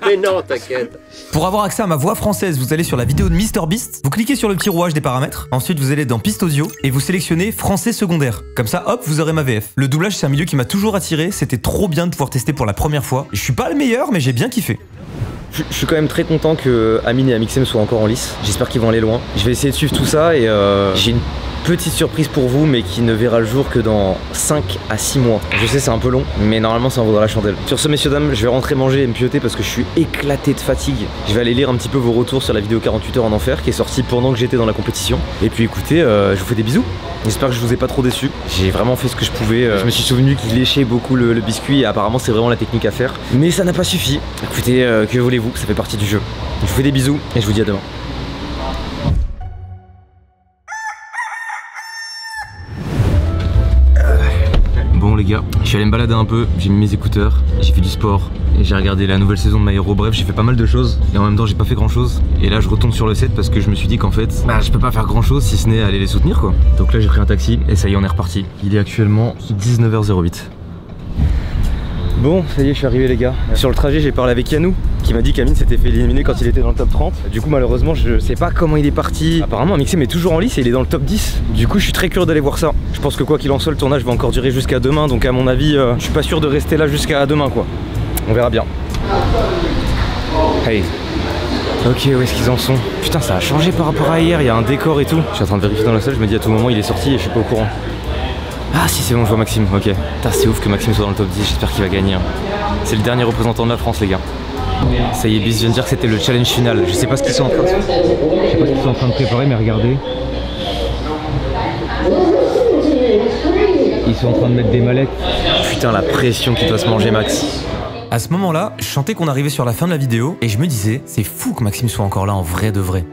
Mais non, t'inquiète. Pour avoir accès à ma voix française, vous allez sur la vidéo de MrBeast, vous cliquez sur le petit rouage des paramètres, ensuite vous allez dans piste audio et vous sélectionnez français secondaire. Comme ça, hop, vous aurez ma VF. Le doublage, c'est un milieu qui m'a toujours attiré, c'était trop bien de pouvoir tester pour la première fois. Je suis pas le meilleur, mais j'ai bien kiffé. Je suis quand même très content que Amine et Amixem soient encore en lice. J'espère qu'ils vont aller loin. Je vais essayer de suivre tout ça et j'ai une petite surprise pour vous, mais qui ne verra le jour que dans 5 à 6 mois. Je sais, c'est un peu long, mais normalement ça en vaudra la chandelle. Sur ce, messieurs dames, je vais rentrer manger et me pioter parce que je suis éclaté de fatigue. Je vais aller lire un petit peu vos retours sur la vidéo 48 heures en enfer qui est sortie pendant que j'étais dans la compétition. Et puis écoutez, je vous fais des bisous. J'espère que je vous ai pas trop déçu. J'ai vraiment fait ce que je pouvais. Je me suis souvenu qu'il léchait beaucoup le biscuit et apparemment c'est vraiment la technique à faire. Mais ça n'a pas suffi. Écoutez, que voulez-vous, ça fait partie du jeu. Je vous fais des bisous et je vous dis à demain. Bon les gars, je suis allé me balader un peu, j'ai mis mes écouteurs, j'ai fait du sport et j'ai regardé la nouvelle saison de My Hero. Bref, j'ai fait pas mal de choses et en même temps j'ai pas fait grand chose. Et là je retombe sur le set parce que je me suis dit qu'en fait je peux pas faire grand chose si ce n'est aller les soutenir quoi. Donc là j'ai pris un taxi et ça y est, on est reparti. Il est actuellement 19h08. Bon, ça y est, je suis arrivé les gars. Sur le trajet, j'ai parlé avec Yanou qui m'a dit qu'Amine s'était fait éliminer quand il était dans le top 30. Du coup, malheureusement, je sais pas comment il est parti. Apparemment, Amixem est toujours en lice et il est dans le top 10. Du coup, je suis très curieux d'aller voir ça. Je pense que quoi qu'il en soit, le tournage va encore durer jusqu'à demain. Donc, à mon avis, je suis pas sûr de rester là jusqu'à demain quoi. On verra bien. Hey. Ok, où est-ce qu'ils en sont? Putain, ça a changé par rapport à hier, il y a un décor et tout. Je suis en train de vérifier dans la salle, je me dis à tout moment il est sorti et je suis pas au courant. Ah si, c'est bon, je vois Maxime, ok. Putain, c'est ouf que Maxime soit dans le top 10, j'espère qu'il va gagner. C'est le dernier représentant de la France les gars. Ça y est, Bis vient de dire que c'était le challenge final. Je sais pas ce qu'ils sont en train de préparer, mais regardez. Ils sont en train de mettre des mallettes. Putain, la pression qu'il doit se manger Max. À ce moment-là, je sentais qu'on arrivait sur la fin de la vidéo et je me disais, c'est fou que Maxime soit encore là en vrai de vrai.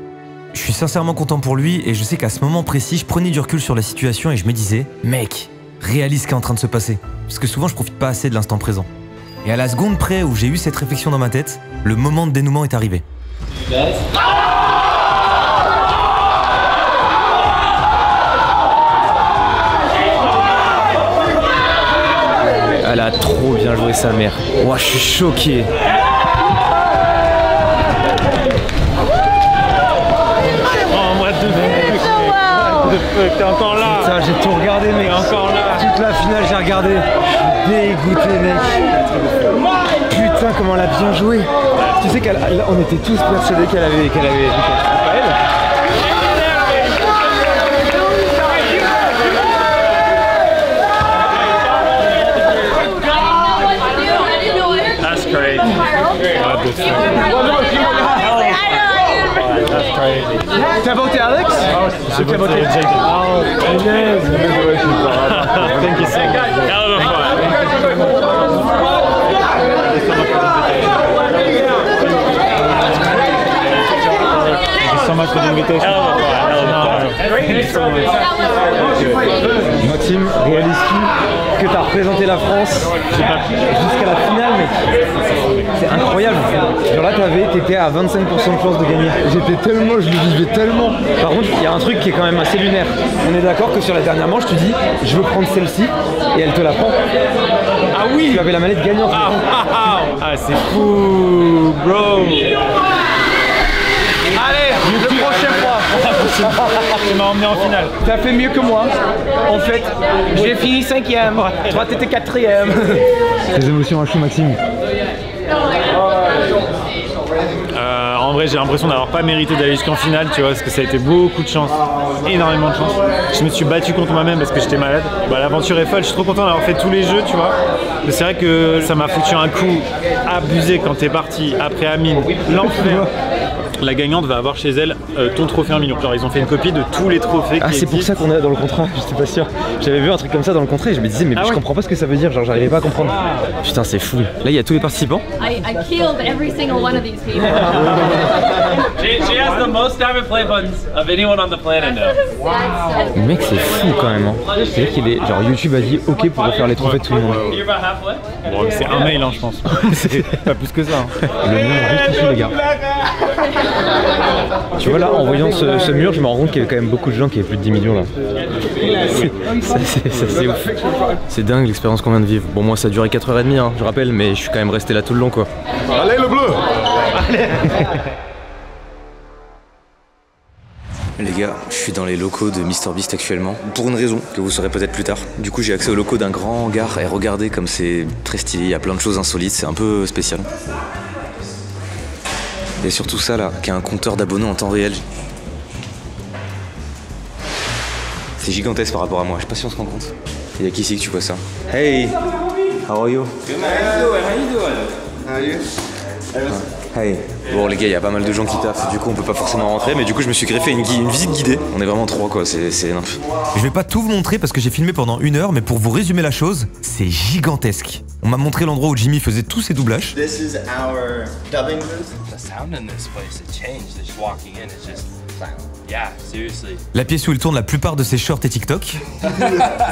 Je suis sincèrement content pour lui et je sais qu'à ce moment précis, je prenais du recul sur la situation et je me disais, mec, réalise ce qui est en train de se passer. Parce que souvent, je profite pas assez de l'instant présent. Et à la seconde près où j'ai eu cette réflexion dans ma tête, le moment de dénouement est arrivé. Elle a trop bien joué sa mère. Ouah, je suis choqué. T'es encore là. Putain, j'ai tout regardé mec. Encore là. Toute la finale j'ai regardé. Je suis dégoûté mec. Putain comment elle a bien joué. Tu sais qu'on était tous persuadés qu'elle avait pas elle. That's great. That's crazy. T'as voté Alex? J'ai voté Jacob. Oh, yes. Thank you so much. Hell of a fight. Thank you so much for the invitation. Hell of a fight. Maxime, réalises-tu que t'as représenté la France jusqu'à la finale mec? C'est incroyable. Genre là t'étais à 25% de chance de gagner. J'étais tellement, je le vivais tellement. Par contre il y a un truc qui est quand même assez lunaire. On est d'accord que sur la dernière manche tu dis je veux prendre celle-ci et elle te la prend. Ah oui. Tu avais la manette gagnante. Ah c'est fou bro. Allez, le prochain fois. Tu m'as emmené en finale. T'as fait mieux que moi. En fait, j'ai fini 5ème. Toi, t'étais 4ème. Tes émotions à chaud, Maxime? En vrai, j'ai l'impression d'avoir pas mérité d'aller jusqu'en finale, tu vois, parce que ça a été beaucoup de chance, énormément de chance. Je me suis battu contre moi-même parce que j'étais malade. Bah, l'aventure est folle, je suis trop content d'avoir fait tous les jeux, tu vois. Mais c'est vrai que ça m'a foutu un coup abusé quand t'es parti après Amine, l'enfer. La gagnante va avoir chez elle ton trophée 1 million. Genre ils ont fait une copie de tous les trophées. Ah c'est pour ça qu'on a dans le contrat, je suis pas sûr. J'avais vu un truc comme ça dans le contrat et je me disais mais je comprends pas ce que ça veut dire, genre j'arrivais pas à comprendre. Putain c'est fou. Là il y a tous les participants. I killed every single one of these people. She has the most diamond play buttons of anyone on the planet now. Le mec c'est fou quand même. C'est-à-dire qu'il est genre YouTube a dit ok pour refaire les trophées de tout le monde. Bon, c'est un mail hein, je pense. C'est pas plus que ça. Hein. Le mien est juste ici les gars. Tu vois là, en voyant ce mur, je me rends compte qu'il y avait quand même beaucoup de gens qui avaient plus de 10 millions là. C'est ouf. C'est dingue l'expérience qu'on vient de vivre. Bon, moi ça a duré 4h30, hein, je rappelle, mais je suis quand même resté là tout le long quoi. Allez le bleu. Allez. Les gars, je suis dans les locaux de MrBeast actuellement, pour une raison que vous saurez peut-être plus tard. Du coup, j'ai accès aux locaux d'un grand hangar, et regardez comme c'est très stylé, il y a plein de choses insolites, c'est un peu spécial. Il y a surtout ça là, qui a un compteur d'abonnés en temps réel. C'est gigantesque par rapport à moi, je sais pas si on se rend compte. Il y a qu'ici que tu vois ça. Hey, how are you? Good man, how you doing? How are you? Hey. Bon les gars, il y a pas mal de gens qui taffent, du coup on peut pas forcément rentrer, mais du coup je me suis greffé une visite guidée. On est vraiment 3 quoi, c'est énorme. Je vais pas tout vous montrer parce que j'ai filmé pendant 1 heure, mais pour vous résumer la chose, c'est gigantesque. On m'a montré l'endroit où Jimmy faisait tous ses doublages. This is our dubbing booth. The sound in this place, it changed. Just walking in, it's just silent. Yeah, seriously. La pièce où il tourne la plupart de ses shorts et TikTok.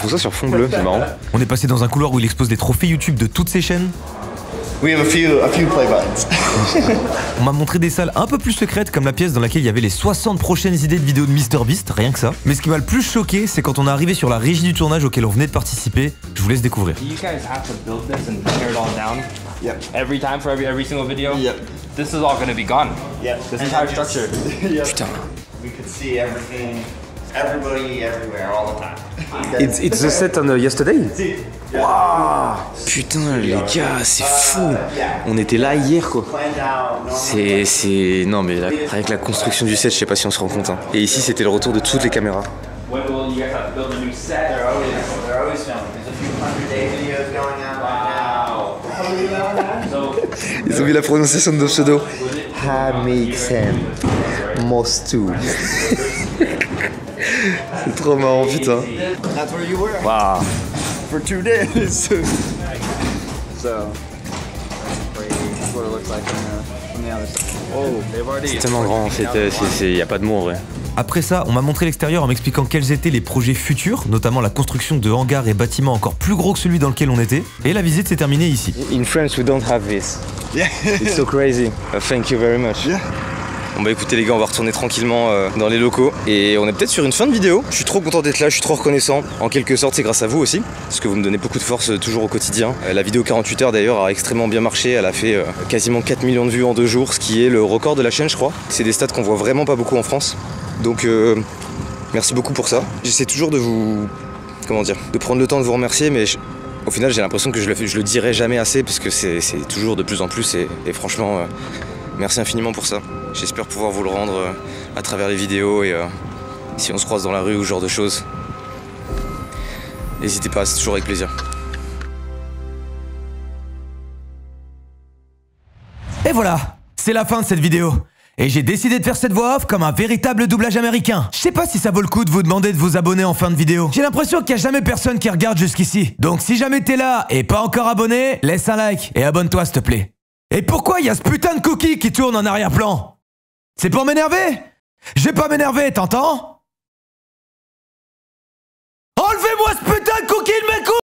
Tout ça sur fond bleu, c'est marrant. On est passé dans un couloir où il expose des trophées YouTube de toutes ses chaînes. We have a few play buttons. On m'a montré des salles un peu plus secrètes comme la pièce dans laquelle il y avait les 60 prochaines idées de vidéos de MrBeast, rien que ça. Mais ce qui m'a le plus choqué, c'est quand on est arrivé sur la régie du tournage auquel on venait de participer. Je vous laisse découvrir. You guys have to build this and tear it all down. Yep. Every time for every single video. Yep. This is all going to be gone. Yep. This entire structure. Yep. Putain. We could see everything, everybody, everywhere, all the time. It's the set on yesterday? Waouh! Putain les gars, c'est fou! On était là hier quoi. C'est... Non mais là, avec la construction du set, je sais pas si on se rend compte. Hein. Et ici c'était le retour de toutes les caméras. When will you guys have to build a new set? They're always filming. There's a few 100-day videos going on right now. Ils ont vu la prononciation de nos pseudos. Hamixen Mostu. C'est trop marrant putain. That's where you were. Waouh! For 2 days. So that's what it looks like from the other side. Oh, they've already. C'est tellement grand, y a pas de mots en vrai. Après ça, on m'a montré l'extérieur en m'expliquant quels étaient les projets futurs, notamment la construction de hangars et bâtiments encore plus gros que celui dans lequel on était. Et la visite s'est terminée ici. In France, we don't have this. Yeah. It's so crazy. Thank you very much. Yeah. Bon bah écoutez les gars, on va retourner tranquillement dans les locaux et on est peut-être sur une fin de vidéo. Je suis trop content d'être là, je suis trop reconnaissant. En quelque sorte c'est grâce à vous aussi, parce que vous me donnez beaucoup de force toujours au quotidien. La vidéo 48 heures d'ailleurs a extrêmement bien marché, elle a fait quasiment 4 millions de vues en 2 jours, ce qui est le record de la chaîne je crois. C'est des stats qu'on voit vraiment pas beaucoup en France. Donc merci beaucoup pour ça. J'essaie toujours de vous... comment dire, de prendre le temps de vous remercier, mais au final j'ai l'impression que je le dirai jamais assez, parce que c'est toujours de plus en plus et franchement... merci infiniment pour ça. J'espère pouvoir vous le rendre à travers les vidéos et si on se croise dans la rue ou ce genre de choses. N'hésitez pas, c'est toujours avec plaisir. Et voilà, c'est la fin de cette vidéo. Et j'ai décidé de faire cette voix off comme un véritable doublage américain. Je sais pas si ça vaut le coup de vous demander de vous abonner en fin de vidéo. J'ai l'impression qu'il y a jamais personne qui regarde jusqu'ici. Donc si jamais t'es là et pas encore abonné, laisse un like et abonne-toi s'il te plaît. Et pourquoi il y a ce putain de cookie qui tourne en arrière-plan? C'est pour m'énerver? Je vais pas m'énerver, t'entends? Enlevez-moi ce putain de cookie de mes couilles!